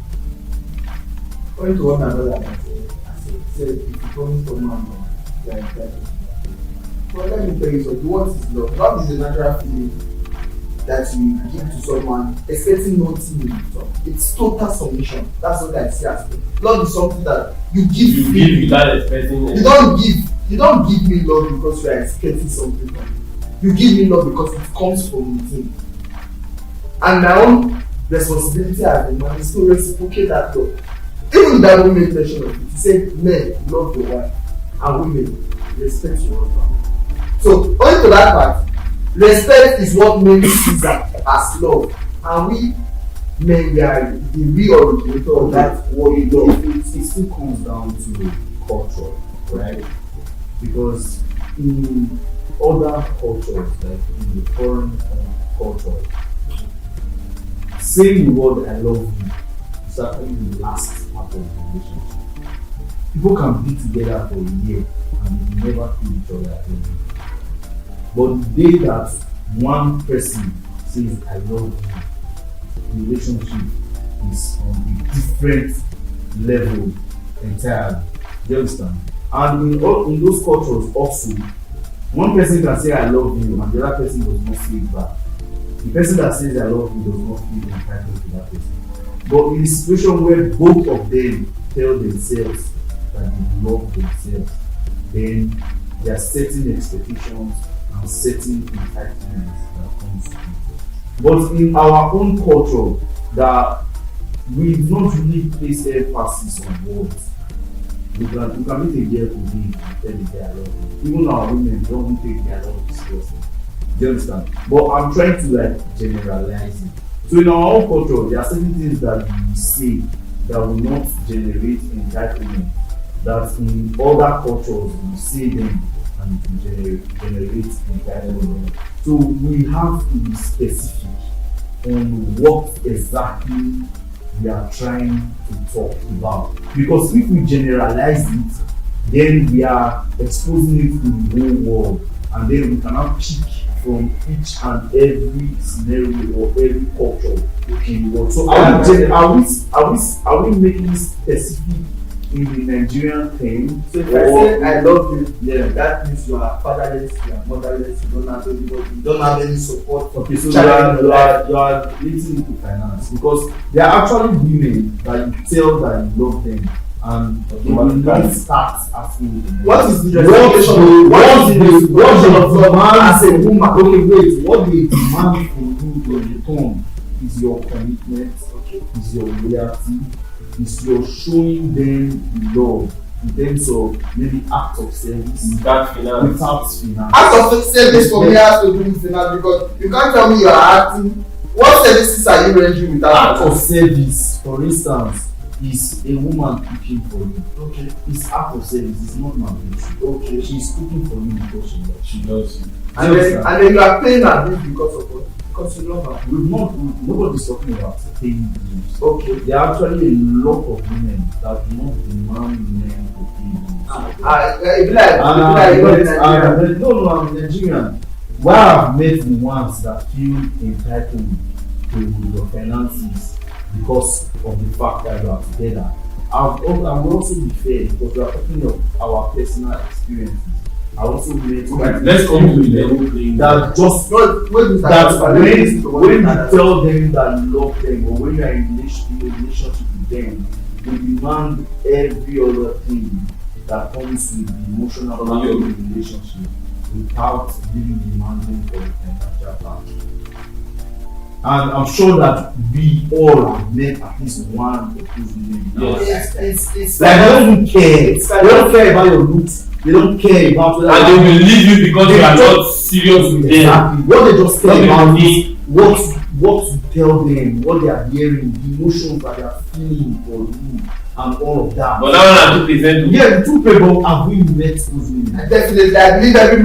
Going to what my brother said, if you promise someone, you are entitled. Well, let me tell you something. What is love? Love is a natural feeling that you give to someone, expecting nothing in return. It's total submission. That's what I see as love. Love is something that you give without expecting. You don't give me love because you are expecting something from me. You give me love because it comes from within. And my own responsibility as a man is to reciprocate that love. Even the Bible made mention of it. He said, men love your wife, and women respect your husband. So, going to that part, respect is what makes Caesar as love, and we men, we are the real originator of that what you love. It still comes down to culture, right? because in other cultures, like in the foreign culture, saying the word "I love you" is actually the last part of the relationship. People can be together for a year and they never feel each other again. But the day that one person says "I love you," the relationship is on a different level entirely. Do you understand? And in those cultures also, one person can say "I love you" and the other person does not feel it back. The person that says "I love you" does not feel entitled to that person. But in a situation where both of them tell themselves that they love themselves, then there are certain expectations and certain entitlements that comes to it. But in our own culture, that we do not really place emphasis on words. We can meet a girl today and tell the guy "I love you." Even our women don't take their love seriously. Do you understand? But I'm trying to like generalize it. So in our own culture, there are certain things that we say that will not generate entitlement. That in other cultures we say them and it will generate entitlement. So we have to be specific on what exactly we are trying to talk about. Because if we generalize it, then we are exposing it to the whole world, and then we cannot pick from each and every scenario or every culture in the world. So are we making it specific in the Nigerian thing? So if I say "I love you," yeah, that means you are fatherless, you are motherless, you don't have anybody, you don't have any support. Okay, so you are relating into finance, because there are actually women that you tell that you love them and they will not start asking you. What is the justification? What they demand as a woman? Okay, wait. What they demand from you in return is your commitment, is your loyalty, is your showing them love in terms of maybe act of service Without finance. Act of service for me has to do with finance, because you can't tell me you are acting. What services are you rendering without act of service, for instance, is a woman cooking for you. Okay. It's act of service, it's not mandatory. Okay. She's cooking for you because she loves you. And then you are paying her bill because of what? Because you love her. Nobody's talking about paying bills. Okay. There are actually a lot of women that do not demand men to pay bills. No, I'm Nigerian. Why I've met the ones that feel entitled to your finances because of the fact that you are together. I will also be fair, because we are talking of our personal experiences. I also met Let's come to the level playing. that just when you tell them that you love them, or when you are in a relationship with them, they demand every other thing that comes with the emotional part of the relationship without really demanding for the financial part. And I'm sure that we all have met at least one or two women. It's Like they don't even care. They don't care about your looks. They don't care about whether And they will leave you because you are not serious with them. exactly. What they just care Not about really. is what you tell them, what they are hearing, the emotions that they are feeling for you, and all of that. But now I'm to present. Yeah, the two people have we met those women. definitely, I believe every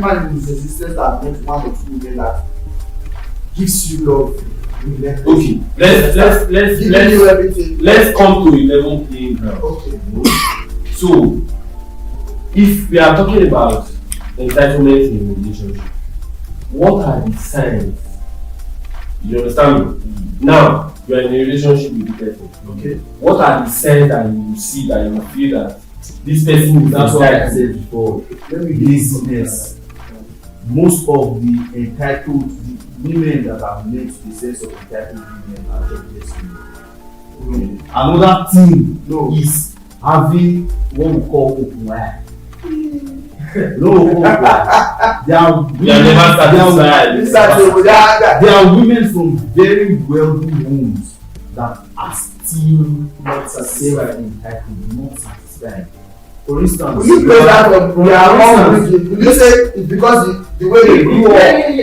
man in his existence has met one or two women that gives you love. Okay, Giving you everything. let's come to 11 playing ground. Okay. So, if we are talking about entitlement in a relationship, what are the signs? You understand me? Now, you are in a relationship with the person. Okay. What are the signs that you see that you feel that this person is That's what I entitled? said before. Laziness. Most of the entitled women that have met the sense of entitled women are jobless women. Another thing is having what we call open eye. There are women from very wealthy homes that are still not entitled, not satisfied. For instance, will you play that on their own region? Will you say it's because the way they grew up,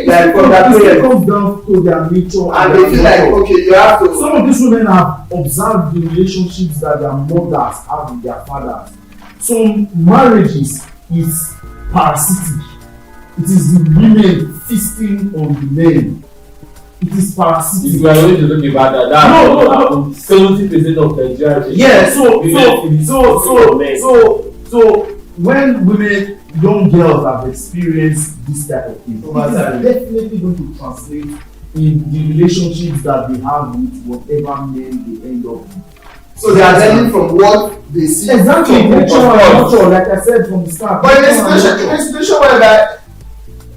like from that it parents, comes down to their nature and they feel like, okay, you have to. some of these women have observed the relationships that their mothers have with their fathers. Some marriages is parasitic. It is the women feasting on the men. It is parasitic. If you are going to look about that, that's 70% of Nigeria. Yeah, so when women, young girls have experienced this type of thing, it is definitely going to translate in the relationships that they have with whatever men they end up with. So they are learning from what they see. Exactly, culture, like I said from the start. But in a situation whereby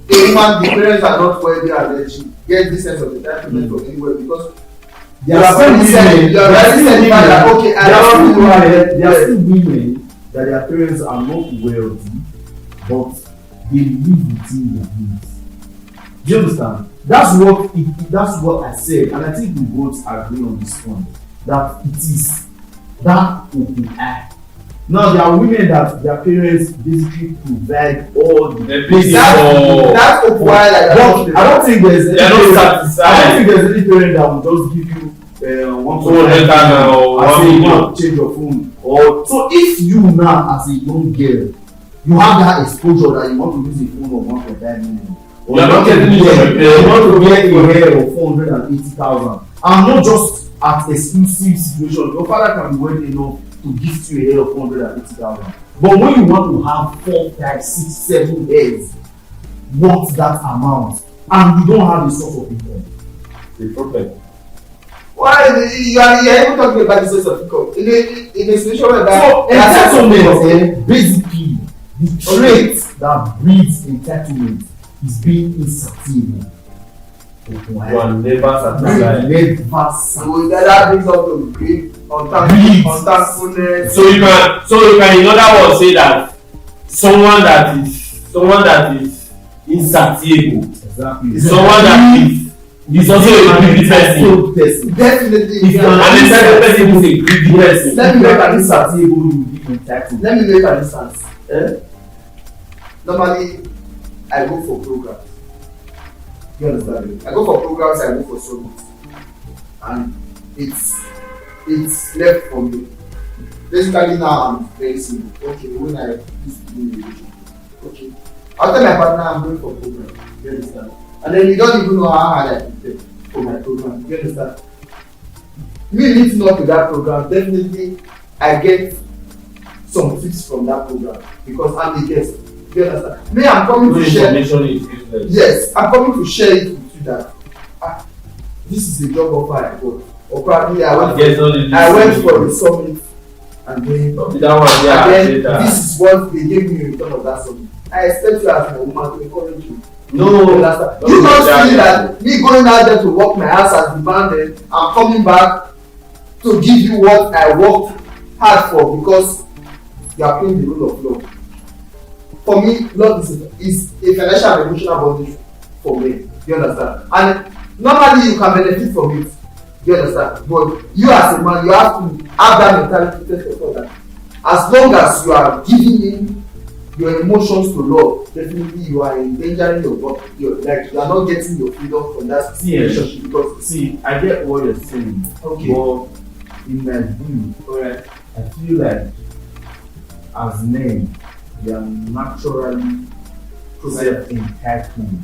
a woman, the parents are not where they are, then she get this sense of entitlement from anywhere because there are still women that their parents are not wealthy, but they live within their means. Do you understand? That's what I said, and I think we both agree on this point that it is that open eye. Now there are women that their parents basically provide all the that's open eye like that. I don't think there's any parent that will just give you 100 and change your phone. Or so if you now as a young girl you have that exposure that you want to use a phone of 1.5 million, or you want to get a hair of 480,000, and not just at exclusive situation. Your father can be well enough to gift you a hair of 480,000, but when you want to have 4, 5, 6, 7 hairs worth that amount and you don't have a source of income, the problem. Why you are even talking about the source of income in a situation where so entitlement basically the trait that breeds entitlement is being insatiable. You are never satisfied. So that brings up to greed, unthankfulness. So you can in other words say that someone that is insatiable, exactly, someone that is also a greedy person. Definitely. If you are an entitled person is a greedy person. Let me make an insatiable, you will be entitled. Let me make an instance. Normally, I go for programs. You understand me? I go for programs, I go for summits, and it's left for me. Basically now I'm very simple. Okay, when I used to be in a relationship, okay, after my partner I'm going for program. You understand? And then you don't even know how hard I prepare for my program. You understand? Me leading up to that program, definitely I get some tips from that program because I'm the guest. You understand? Me, I'm coming to share. Yes, I'm coming to share it with you that this is the job offer I got. Or probably I went for the summit and then this is what they gave me in return of that summit. I expect you as a woman to encourage you. No, you don't see that me going out there to work my ass as demanded, I'm coming back to give you what I worked hard for because you are playing the role of love. For me, love is a financial and emotional bondage for me. You understand? And normally you can benefit from it. You understand? But you as a man, you have to have that mentality first of all that as long as you are giving in your emotions to love, definitely you are endangering your like you are not getting your freedom from that relationship. Because I get what you're saying. Okay. But in my view, alright, I feel like as men, we are naturally self-entitled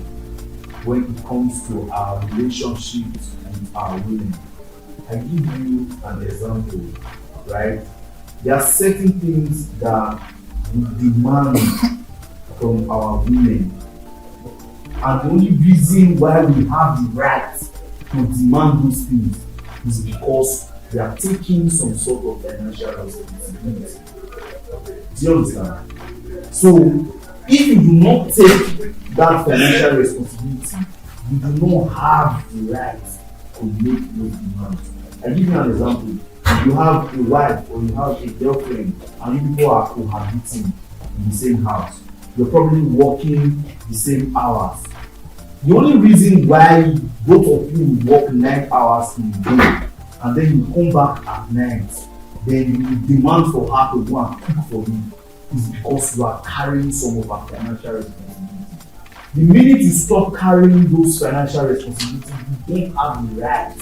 when it comes to our relationships and our women. I give you an example, right? There are certain things that we demand from our women, and the only reason why we have the right to demand those things is because we are taking some sort of financial responsibility. Do you understand? So if you do not take that financial responsibility, you do not have the right to make those demands. I give you an example. You have a wife or you have a girlfriend and you people are cohabiting in the same house. You're probably working the same hours. The only reason why both of you work 9 hours in a day and then you come back at night, then you demand for her to go and cook for you is because you are carrying some of her financial responsibility. The minute you stop carrying those financial responsibilities, you don't have the right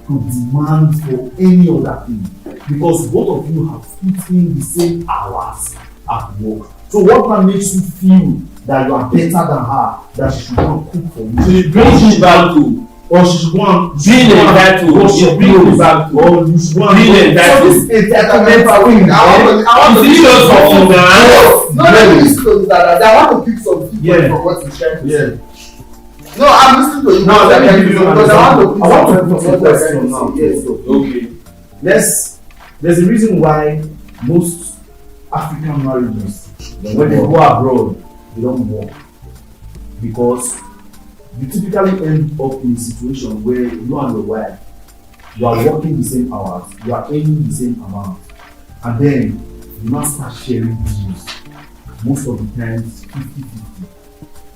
to demand for any other thing because both of you have put in the same hours at work. So what man makes you feel that you are better than her, that she should go and cook for you? So you bring it back to, or she should go and being entitled, you bring it back to, or you should go and being entitled. So this entitlement thing, I want to Is it just for us? no, let me listen to that. I want to pick some people Yeah. from what he's trying to Yeah. say. No, I'm listening to you. Now let me give you an because I want to pick some put from a what you're trying question now. to say. Yes. Okay. There's a reason why most African marriages, when they go abroad, they don't work. Because you typically end up in a situation where you and your wife, you are working the same hours, you are earning the same amount, and then you now start sharing bills. Most of the times 50-50.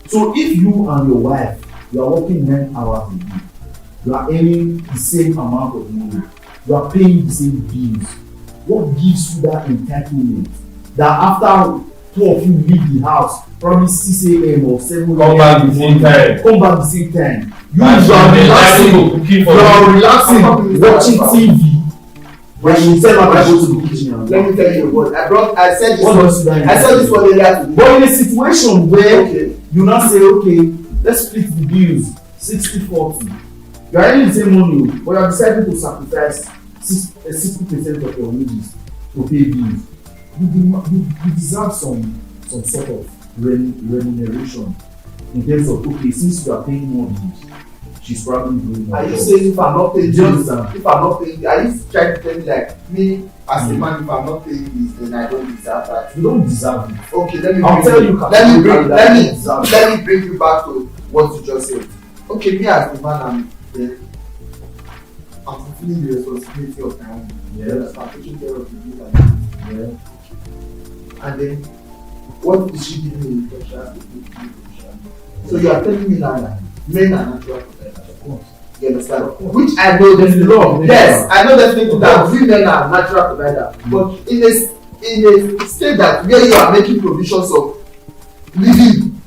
So if you and your wife, you are working 9 hours a day, you are earning the same amount of money, you are paying the same bills, what gives you that entitlement that after 2 of you leave the house, probably 6 a.m. or 7 a.m. Come back the same time. Come back the same time. You And are relaxing, cooking you for are you. relaxing, watching TV. When you tell her to go to the kitchen and Let me tell you what I said this. What does that I said this one earlier today. But in a situation where Okay. you now say, okay, let's split the bills 60-40. You are earning the same money, but you are deciding to sacrifice 60% of your wages to pay bills. You deserve some sort of remuneration in terms of, okay, since you are paying more bills, she's probably doing more. Are you saying if I'm not paying Do you this, understand? if I'm not paying, are you trying to tell me like me as a man, if I'm not paying this, then I don't deserve that? You don't deserve it. Okay, let me I'll bring tell you, you let me bring you back to what you just said. Okay, me as the man, I'm fulfilling the responsibility of my own. Yes. I'm taking care of the bills and then what is she giving me in return? She has to give me in return. So you are telling me now that men are natural providers. Of course. You understand? Which I know definitely. Yes, I know definitely that women are natural providers. But in a state that where you are making provisions of living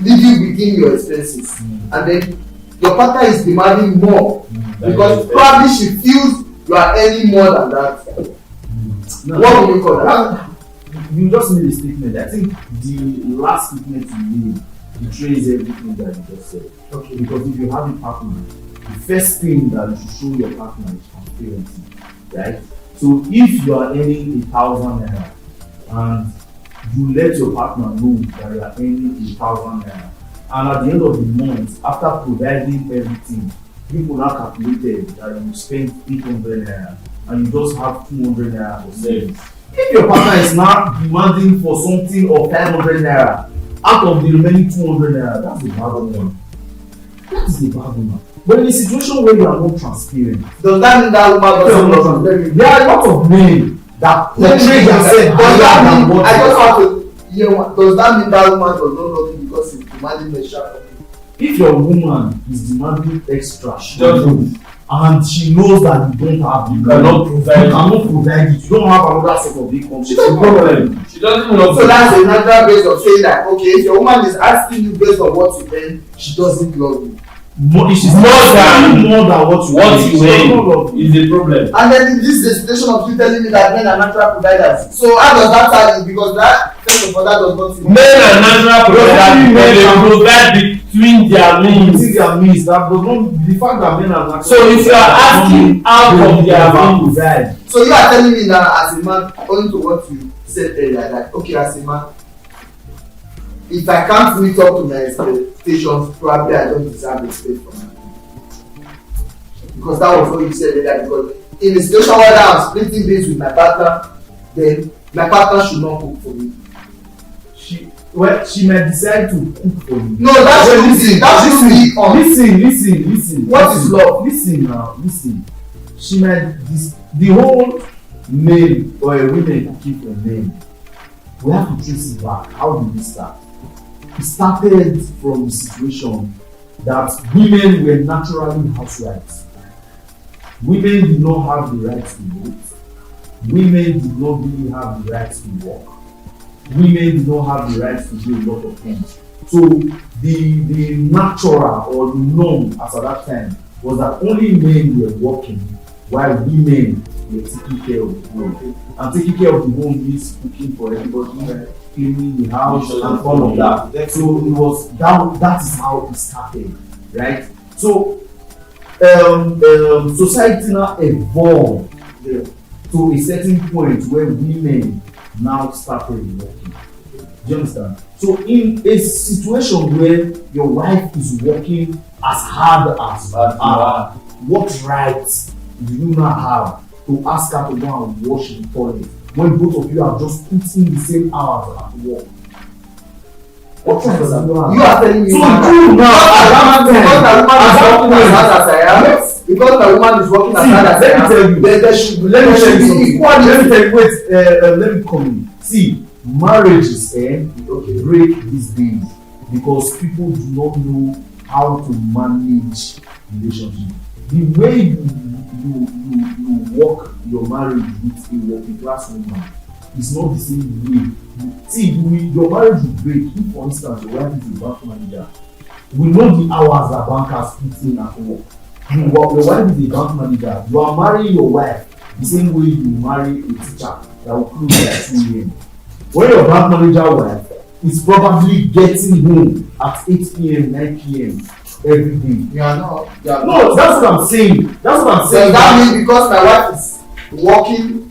within your expenses, and then your partner is demanding more because probably she feels you are earning more than that. No, What will you call that? You just made a statement. I think the last statement you made betrays everything that you just said. Okay. Because if you have a partner, the first thing that you should show your partner is transparency, right? So if you are earning 1,000 naira and you let your partner know that you are earning 1,000 naira, and at the end of the month, after providing everything, people now calculated that you spent 800 naira and you just have 200 naira for savings. If your partner is now demanding for something of 500 naira out of the remaining 200 naira, that's a bad one. That is a bad one. But in a situation where you are not transparent, Does that mean that woman doesn't know transparent? there are a lot of men that portray themselves Does that higher than mean? what I they just are. want to hear one. Does that mean that woman does not love you because he's demanding extra? If your woman is demanding extra, she Doesn't. and she knows that you don't have, you cannot provide it, you don't have another sort of income, She doesn't problem. She doesn't love So that's a natural base of saying that okay, if your woman is asking you based on what you earn, she doesn't love you. more, she's More than what you what earn, you she does not earn love you. is a problem. And then this is a situation of you telling me that men are natural providers. So how does that tell you? Because that first of all that does not feel. Men are natural providers because they provide between their means. Between their means, that does not, the fact that men are natural. So if you are asking out of their means, provide. So you are telling me now as a man, owing to what you said earlier, that okay, as a man, if I can't meet up to my expectations, probably I don't deserve respect from my woman. Because that was what you said earlier. Because in a situation where I'm splitting this with my partner, then my partner should not cook for me. She might decide to cook for you. No, that should be on. Listen. What is love? Listen. She might the whole male or a woman cooking for men. We have to trace it back. How did it start? It started from the situation that women were naturally housewives. Women did not have the right to vote. Women did not really have the right to work. Women did not have the right to do a lot of things. So the natural or the norm as at that time was that only men were working while women you're taking care of the home. And taking care of the home means cooking for everybody, cleaning the house, and all of that. So it was that is how it started, right? So society now evolved to a certain point where women now started working. Do you understand? So in a situation where your wife is working as hard as what right do you now have to ask her to go and wash the toilet when both of you have just put in the same hours at work? What right does that You are telling me so you now because the woman is working as hard as I am, there should be equality. Let me come in. See, marriages break these days because people do not know how to manage relationship. The way you work your marriage with a working class woman is not the same way. See, your marriage will break if, for instance, your wife is a bank manager. We know the hours that bankers put in at work. Your wife is a bank manager. You are marrying your wife the same way you marry a teacher that will close at 2 a.m. When your bank manager wife is probably getting home at 8 p.m., 9 p.m. every day. No, that's what I'm saying. That's what I'm saying. Does that mean because my wife is working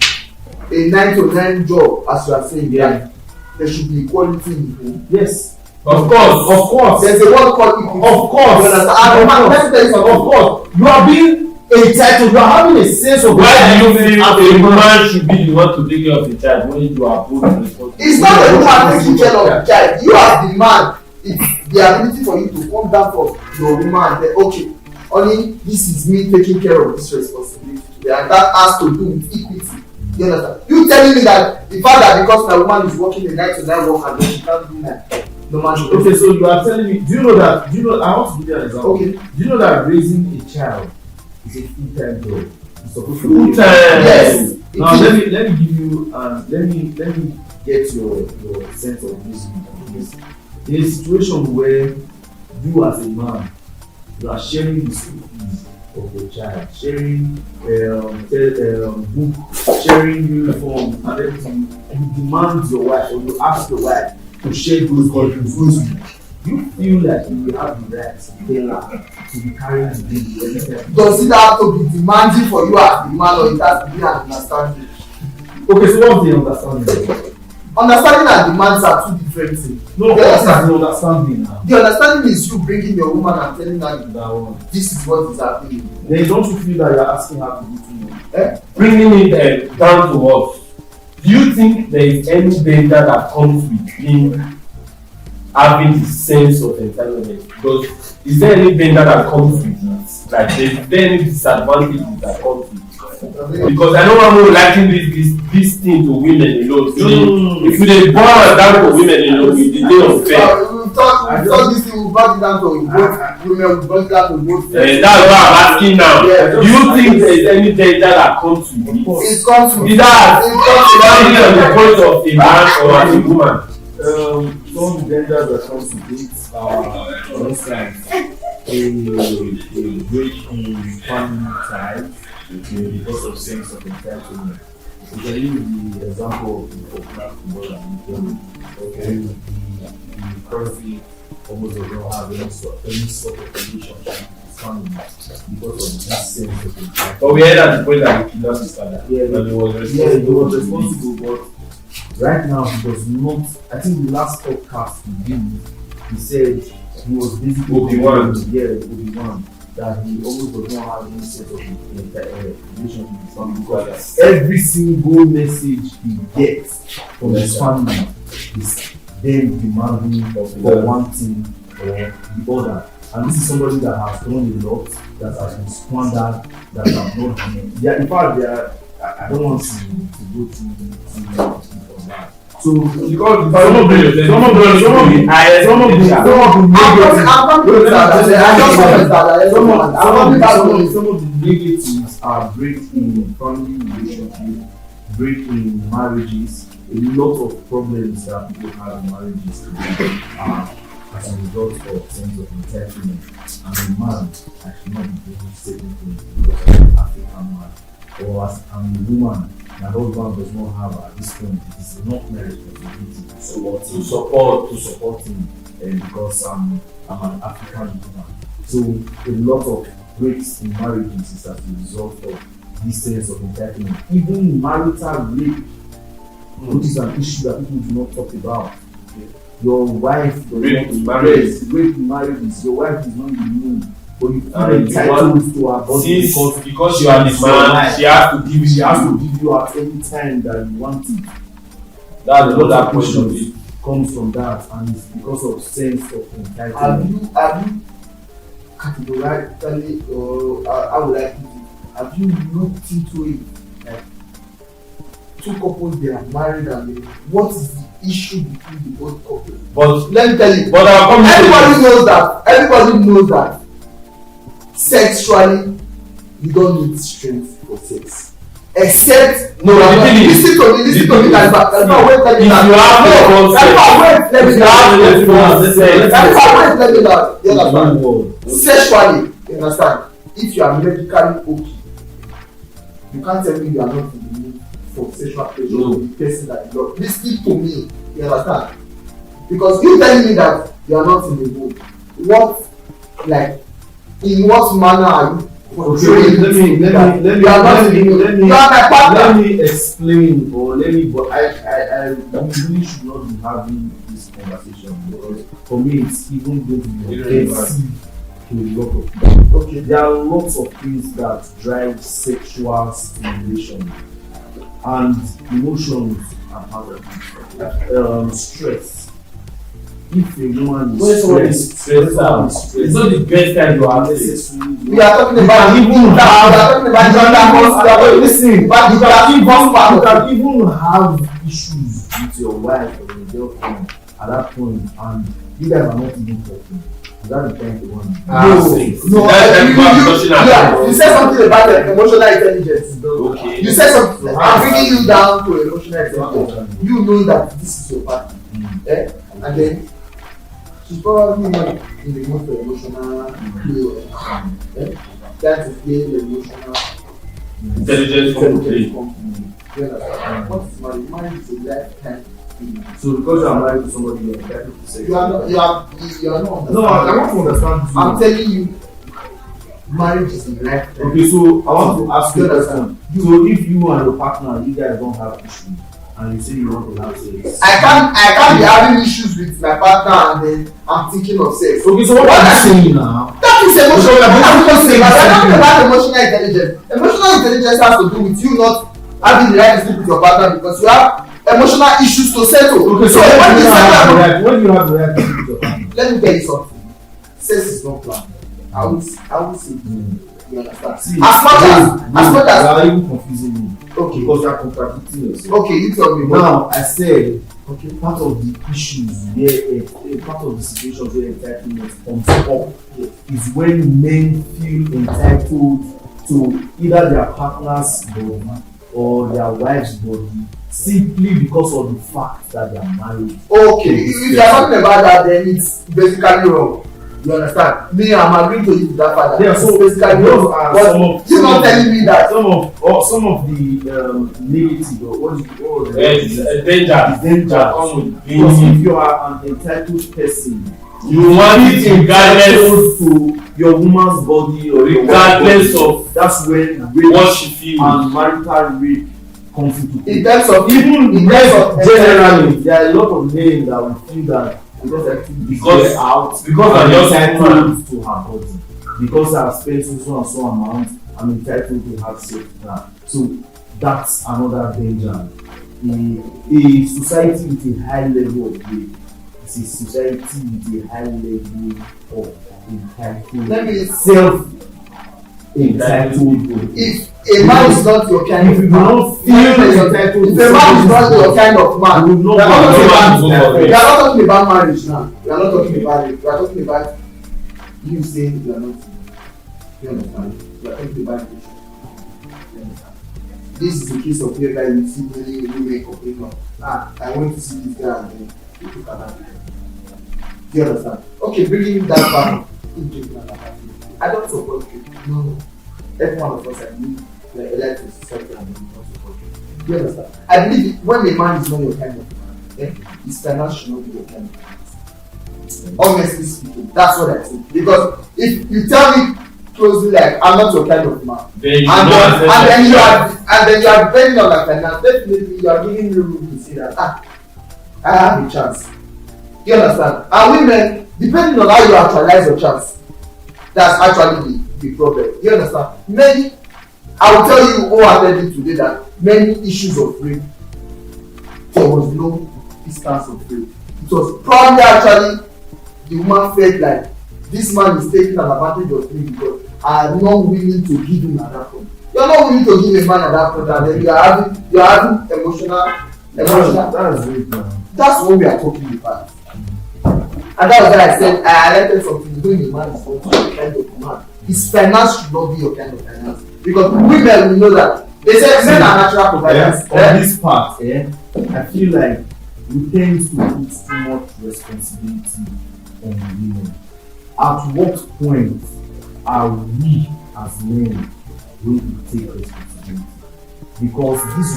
a 9 to 9 job, as you are saying, there should be equality in the home? Yes. Of course. There's a word called equity. Of course. Of course. You are being entitled. You are having a sense of. Why do you feel a woman should be the one to take care of the child when you are both responsible? It's not the woman taking care of the child. You as the man, it's the ability for you to come down from your woman and say, okay, only this is me taking care of this responsibility today, and that has to do with equity. You understand? You telling me that the fact that because my woman is working a 9 to 9 work and then she can't do that, no man should. Okay, so you are telling me, do you know, I want to give you an example. Okay. Do you know that raising a child is a full-time job? It's supposed to be full-time. Yes. Now let me give you let me get your sense of reasoning on this. In a situation where you as a man, you are sharing the school fees of your child, sharing book, sharing uniform, and everything, and you demand your wife or you ask your wife to share those burdens, you feel like you will have the right to be carrying the bill. Does it have to be demanding for you as the man, or it has to be an understanding? Okay, so what's the understanding? Understanding and demands are two different things. No, what is the understanding now? The understanding is you bringing your woman and telling her this is what is happening. Then don't you feel that you are asking her to do too much? Bringing it down to us. Do you think there is any danger that comes with him having the sense of entitlement? Because is there any danger that comes with it? Like, is there any disadvantages that comes with it? Because I know I'm liking this thing to women alone. If you boil down to women alone, it's the day of fair. We thought this thing will bring it down to both women, will bring it down to both. That's what I'm asking now. Do you think there is any danger that comes with it? It comes with it. That's on the point of a man or as a woman. Some danger that comes with it for instance, a break in family ties because of sense of entitlement. We can use the example of black football and the currently almost does not have any sort of relationship with family because of this sense of entitlement. But we had at the point that he lost his father. He was responsible, but right now he does not. I think the last podcast he did, he said he was basically Obi-Wan, that he almost does not have any sort of relationship with his family because every single message he gets from his family is them demanding for one thing or the other. And this is somebody that has done a lot, that has been squandered, that have not been. Yeah, in fact, I don't want to go too much on that. So because some of the negatives are break in family relationships, break in marriages. A lot of problems that people have in marriages today are as a result of sense of entitlement. And a man, I should not be doing certain things because I'm an African man. or as I'm a woman, my husband does not have at this point, it is not my responsibility to support him because I'm an African woman. So a lot of breaks in marriages is as a result of this sense of entitlement. Even marital rape, which is an issue that people do not talk about. Your wife does Rape not in marriage. rape in marriages. Your wife is not in the mood, but you feel And you entitled to her body because you are the man, she has to give she has you. to give you at any time that you want it. That's A what lot that of question issues is. comes from that, and it's because of sense of entitlement. Have you categorically, or how would I put it? Have you looked into it? Like, two couples, they are married, and what is the issue between the both couples? But Let me tell you. but our Everybody knows that sexually you don't need strength for sex. Except No, the thing is- listen to me like that. Let me if you have the concept, you understand? Sexually, you understand? If you are medically okay, you can't tell me you are not in the mood for sexual pleasure with the person that you love. Listen to me, you understand? Because you telling me that you are not in the mood, in what manner are you portraying? Let me explain, or but I really should not be having this conversation, because for me it's even going to be offensive to a lot of people. Okay. There are lots of things that drive sexual stimulation, and emotions are part of it. Stress. If a woman is stressed, it's not the best time to have sex. We are talking about You can even have issues with your wife or your girlfriend at that point, and you guys are not even talking. Is that the time you want? You said something about emotional intelligence. Okay. You said something. I'm bringing you down to emotional intelligence. You know that this is your partner, and then she's probably not in the mood for emotional play. That is where the emotional Intelligence comes complete. from. What is marriage? Marriage is a lifetime thing. So because you are married to somebody, you are entitled to sex. You are not understanding. No, I want to understand. I'm telling you, marriage is a lifetime. Okay, so I want to ask you a question. So if you and your partner, you guys don't have issues, and you say you want to have sex, I can't be having issues with my partner and then I'm thinking of sex. okay, so what are you saying now? That is emotional. I'm talking about emotional intelligence. Emotional intelligence has to do with you not having the right to sleep with your partner because you have emotional issues to settle. Okay, so when do you have the right to sleep with your partner? Let me tell you something. Sex is not planned. I would say you understand. See, as much as you are even confusing me. okay, Because you are contradicting yourself. okay, you tell me. Now I said, okay, part of the issues where part of the situations where entitlement comes up is when men feel entitled to either their partner's body or their wife's body simply because of the fact that they are married. Okay, if you are talking about that, then it's basically wrong. You understand? Me, I'm agreeing to you with that father. Yeah, so it's basically those wrong. are But you're not telling me that. Some of the negative, or what is Danger. Because if you are an entitled person, You want it regardless to your woman's body or your regardless wife's body. of That's when rape what she feels. and marital rape comes into play. In terms of Generally, there are a lot of men that will feel that because they're out, because I'm just entitled to her body, because I've spent so and so amount, I'm entitled to have sex with her. So that's another danger. A society with a high level of rape is a society with a high level of entitled, self-entitled. If a man is not your kind If of you man, don't feel entitled, if a man is not your kind of man, you we will are not not talking about marriage now. We are not talking about it. We are talking about you saying you are not. You understand? We are talking about it. This is the case of whereby you see many women complaining of, I went to see this guy and then he took another. Do you understand? Okay, bringing that back. I don't support you. No. Every one of us, elect to society and then also culture. Do you understand? I believe when a man is not your kind of man, his finance should not be your kind of man. Honestly speaking, that's what I think. Because if you tell me closely like I'm not your kind of man, Then you and know then you are depending on my finance, definitely you are giving me room to say that I have a chance. You understand? And women, depending on how you actualize your chance, that's actually the problem. You understand? I will tell you wholeheartedly today that many issues of rape, there was no instance of rape. It was probably actually the woman felt like this man is taking an advantage of me because I am not willing to give him at that point. You are not willing to give a man at that point, and then you are having emotional. That's what we are talking about. And that's why I said I highlighted something. Doing a man is not your kind of man. His finance should not be your kind of finance. Because women will know that. They say men are natural providers. On this part, I feel like we tend to put too much responsibility on women. At what point are we as men going to take responsibility? Because these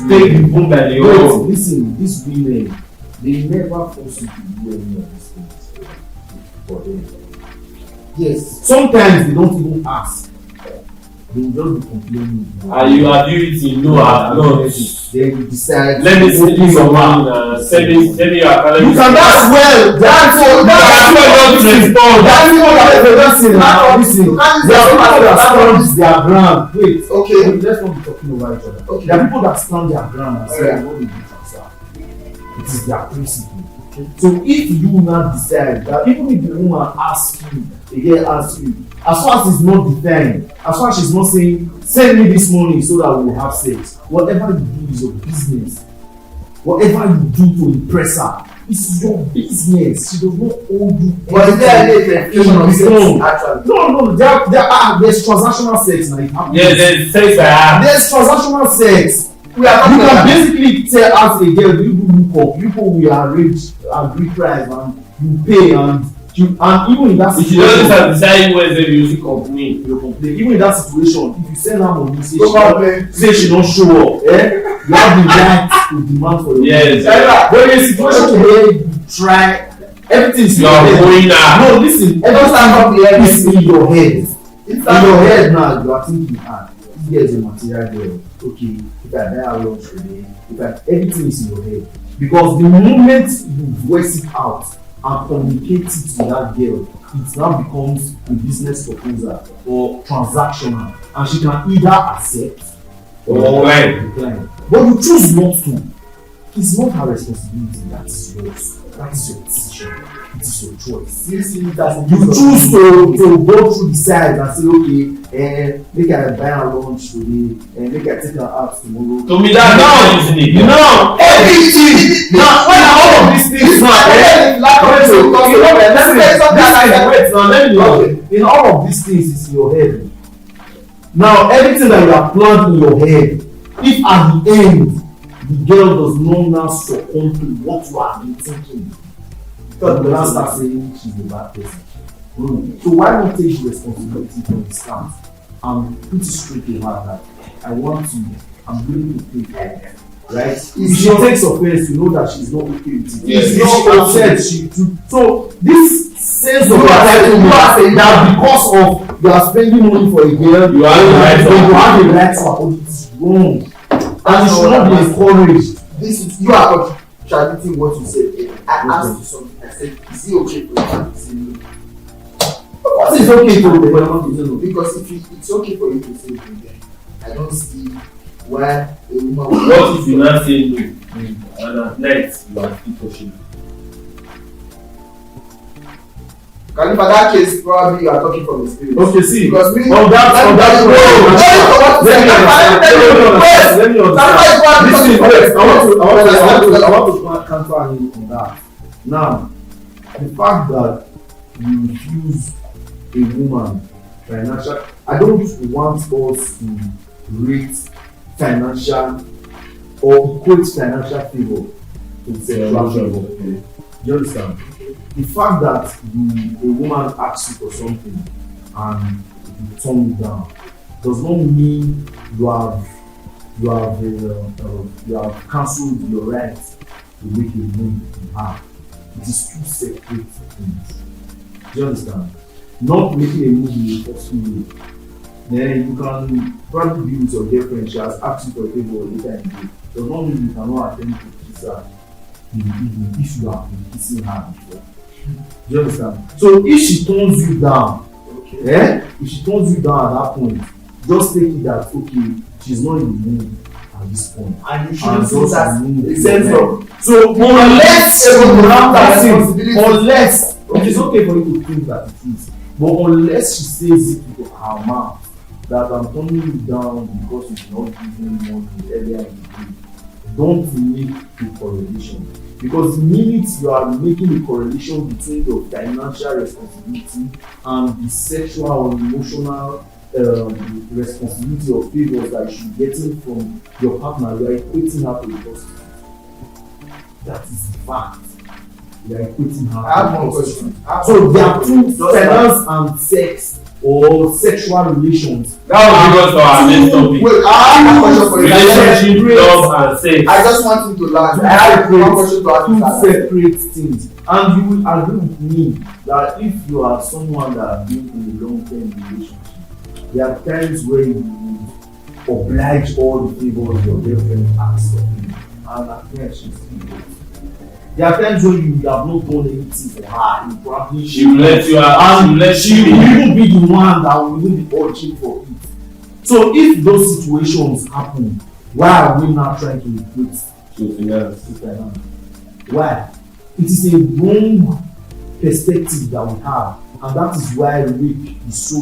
women, they never force you to do any of these things for them. Yes. Sometimes they don't even ask. They will just be complaining. Are you ability? No, I'm not. Then you decide. Let me see this on send me your account. You can that's well. That's what that stands their ground. Wait. Okay. Let's not be talking over each other. Okay. There are people that stand their ground and say, "What will you transfer?" It is their principle. So if you now decide that even if the woman asks you, the girl asks you, as far as it's not defined, as far as she's not saying, send me this money so that we will have sex, whatever you do is your business. Whatever you do to impress her, it's your business. She does not owe you. But is there any expectation of sex actually? No, there's transactional sex now. Yeah, there's sex There's transactional sex. You can basically tell as a girl, you do hook up, people will arrange agree price and you pay and even in that situation, you don't decide whether you should complain. You complain. Even in that situation, if you send her money, say she don't show up, you have the right to demand for your yes. But in a situation where you try, everything is in your head. No, listen, everything is in your head. In your head now, you are thinking, here's a material girl. Okay, if I buy her lunch today, everything is in your head. Because the moment you voice it out and communicate it to that girl, it now becomes a business proposal or transactional, and she can either accept or decline. But you choose not to. It's not her responsibility, that is yours. That is your decision. It is your choice. You choose to go through the side and say, okay, make I buy her lunch today, make I take her out tomorrow. To me, that's not easy. Everything. Now, when all of these things in all of these things is in your head. Now, everything that you have planned in your head, if at the end the girl does not now succumb to what you have been thinking, God will now start saying she's a bad person. So why not take responsibility from the start and put it straight to her that I'm willing to pay for it, right? If she takes offense, you know that she's not okay with it. Yes. If she upset, so this sense of entitlement that because of you are spending money for a girl, you have the right to apologize. It's wrong. And you should not be encouraged. You are contradicting what you said. I asked you something. I said, is it okay for you to say no? What is okay for you to say no? Because if it's okay for you to say no, I don't see why a woman. What if you not say no and at night you are still pushing? Can for that case, probably you are talking from experience. Okay, see. Because me, let me I want to counter you on that. Now, the fact that you refuse a woman financial, I don't want us to rate financial or equate financial favor to sexual favor. You understand? The fact that a woman asks you for something and you turn it down does not mean you have cancelled your right to make a move you have. It is two separate things. Do you understand? Not making a move in a forceful way. Then you can probably be with your girlfriend, she has asked you for a favor later in the day. Does not mean you cannot attempt to kiss her in the evening if you have been kissing her before. Do you understand? So if she turns you down, if she turns you down at that point, just take it that okay, she's not in the mood at this point. And you shouldn't see that the sense of. So unless it is okay for you to think that it is, but unless she says it with her mouth that I'm turning you down because you did not give me money earlier in the day, don't make a correlation. Because the minute you are making a correlation between your financial responsibility and the sexual or emotional responsibility or favors that you should be getting from your partner, you are equating her to a prostitute. That is the fact. You are equating her. I have one question. So there are two, finance and sex or sexual relations. That was because of our next topic. Wait, I have a question for you. Relationship, love, and sex. I just want you to learn. I have one question to ask two you. separate things. And you will agree with me that if you are someone that has been in a long-term relationship, there are times where you will oblige all the favors your girlfriend asks of you. And at the end, she's still. There are times when you have not done anything for her, you probably She will let you out. she will even be the one that will even be urging for it. So if those situations happen, why are we now trying to equate to finance? Why? It is a wrong perspective that we have, and that is why rape is so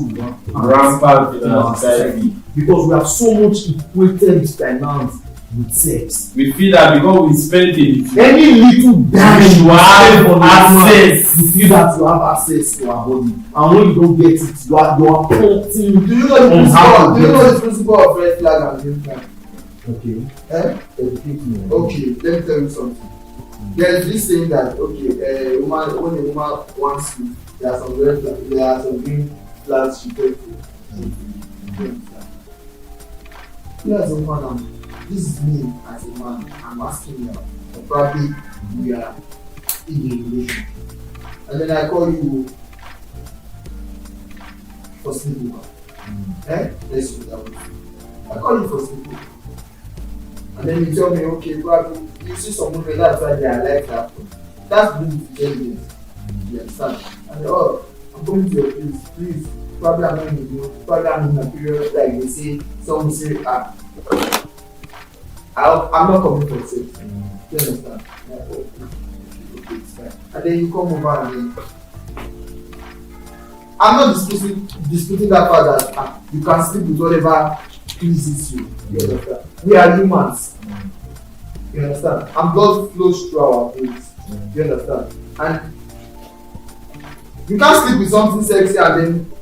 rampant in our society, because we have so much equated finance with sex. We feel that because we spend it, any little dime you have access. You feel that you have access to our body, and when you don't get it, you are plotting. Do you know the principle of red flag and green flag? Okay. Okay, let me tell you something. There is this saying that when a woman wants to, there are some red flags, there are some green flags she takes to. As a woman, this is me as a man. I'm asking you, probably we are in a relationship, and then I call you for sleepover. Let's do that way. I call you for sleepover, and then you tell me, okay, probably you see someone that's why they are like that. That's being intelligence. You understand? And I'm going to your place, please. Probably I'm not in the probably I'm in a period like they say. Some will say, I'm not coming for sex. You understand? Okay, it's fine. And then you come over and then I'm not disputing that fact that you can sleep with whatever pleases you. You understand? We are humans. You understand? And blood flows through our veins. You understand? And you can't sleep with something sexy and then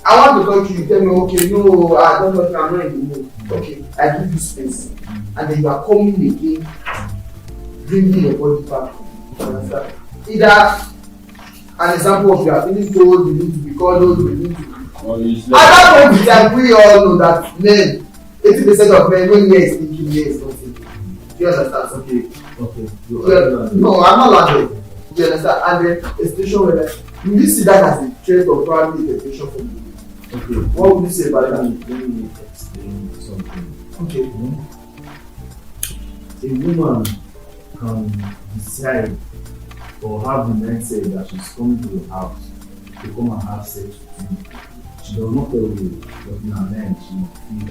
I want to talk to you, tell me, okay, no, I don't know if I'm not in the mood. Okay, I give you space. And then you are coming again, bringing your body back. You understand? Either an example of you are feeling cold, you need to be cuddled, you need to be. At that point in time, we all know that men, 80% of men, when is thinking, is not thinking. You understand? Okay. No, I'm not laughing. You understand? And then a situation where you see that as a trait of probably a temptation for you. Okay. What would you say about that? Let me explain something. Okay. A woman can decide or have the mindset that she's coming to your house to come and have sex with you. She does not tell you, but in her mind she will feel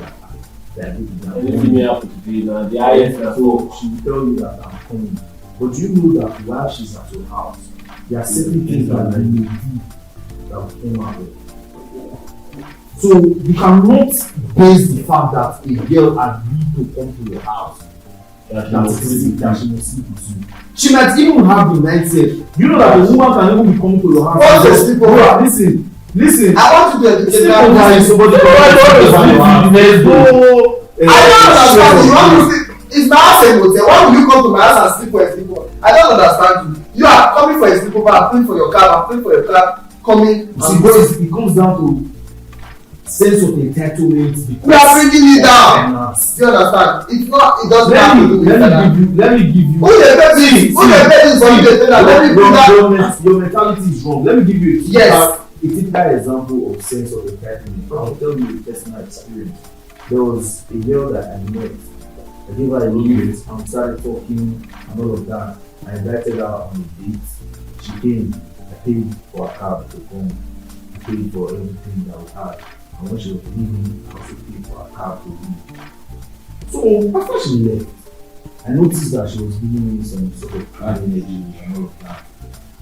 that anything may happen to be now. The highest. So she will tell you that I'm coming. But you know that while she's at your house, there are certain things that you may do that will come out of it. So you cannot base the fact that a girl agreed to come to your house that she must sleep with you. She might even have the mindset. You know that the woman can even be coming to your house. What's the sleepover? Listen. I want to do a sleepover is somebody there's no. I don't understand. It's my house and hotel. Why will you come to my house and sleep for a sleepover? I don't understand you. You are coming for a sleepover. I'm paying for your car. I'm paying for your car. Coming. See, it comes down to sense of entitlement. We are bringing it down. Finance. Do you understand? It's not. It doesn't have to do with finance. Let me give you. Who dey pay this? Who dey pay this for you? Dey say that. Let me bring that. Your mentality is wrong. Let me give you Yes. a typical example of sense of entitlement. I'll tell you a personal experience. There was a girl that I met. I gave her a date and we started talking and all of that. I invited her on a date. She came. I paid for a cab to come. I paid for everything that we had. And when she was leaving, I also paid for a cab to leave. So after she left, I noticed that she was giving me some sort of bad energy and all of that.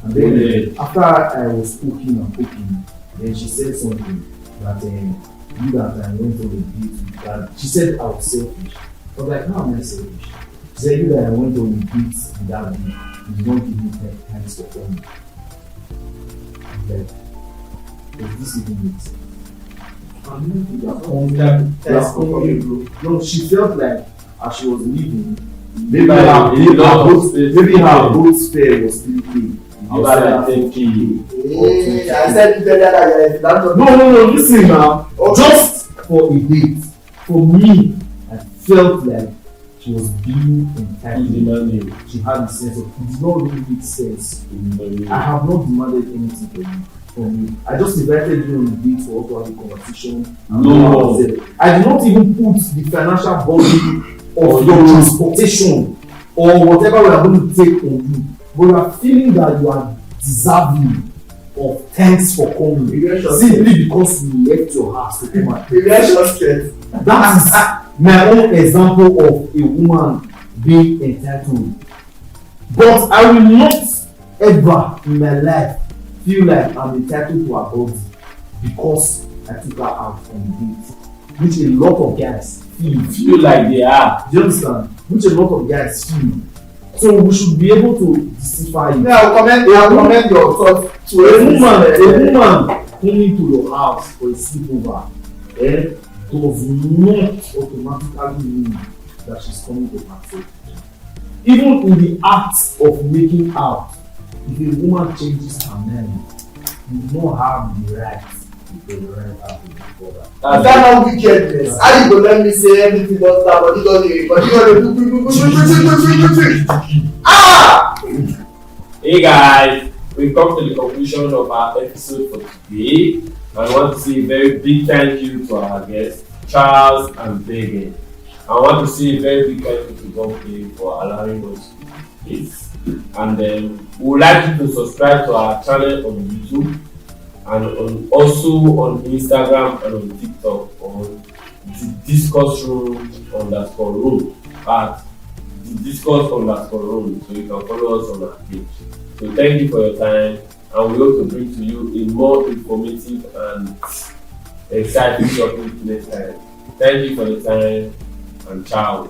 And then after I was poking and poking, then she said something that you that I went on a date with that. She said I was selfish. I was like, how am I selfish? She said you that I went on a date with that day, you did not give me thanks for coming. I was like, does this even make sense? No, she felt like as she was leaving, maybe her boat fare was still paid. I said that. No, listen now. Just for a date, for me, I felt like she was being entitled. She had a sense of it did not really make sense. I have not demanded anything from you. I just invited you on a date for us to have a conversation. No, I did not even put the financial burden of your transportation or whatever we are going to take on you. But you are feeling that you are deserving of thanks for coming simply because you left your house to come and that is my own example of a woman being entitled. But I will not ever in my life feel like I'm entitled to her body because I took her out on a date, which a lot of guys feel like they are. Do you understand? Which a lot of guys feel. So we should be able to decipher it. Yeah, I'll comment your thoughts to a woman coming to your house for a sleepover does not automatically mean that she's coming to partake. Even in the act of making out, if a woman changes her mind, you do not have the right to tolerate her before that. Is that not wickedness? How you go let me say everything does that, but you do Ah! Hey guys, we've come to the conclusion of our episode for today. I want to say a very big thank you to our guests, Charles and Benge. I want to say a very big thank you to Benge for allowing us to do this. And we would like you to subscribe to our channel on YouTube and also on Instagram and on TikTok on the Discuss Room _room at the Discuss _room, so you can follow us on our page. So thank you for your time, and we hope to bring to you a more informative and exciting topic next time. Thank you for the time, and ciao.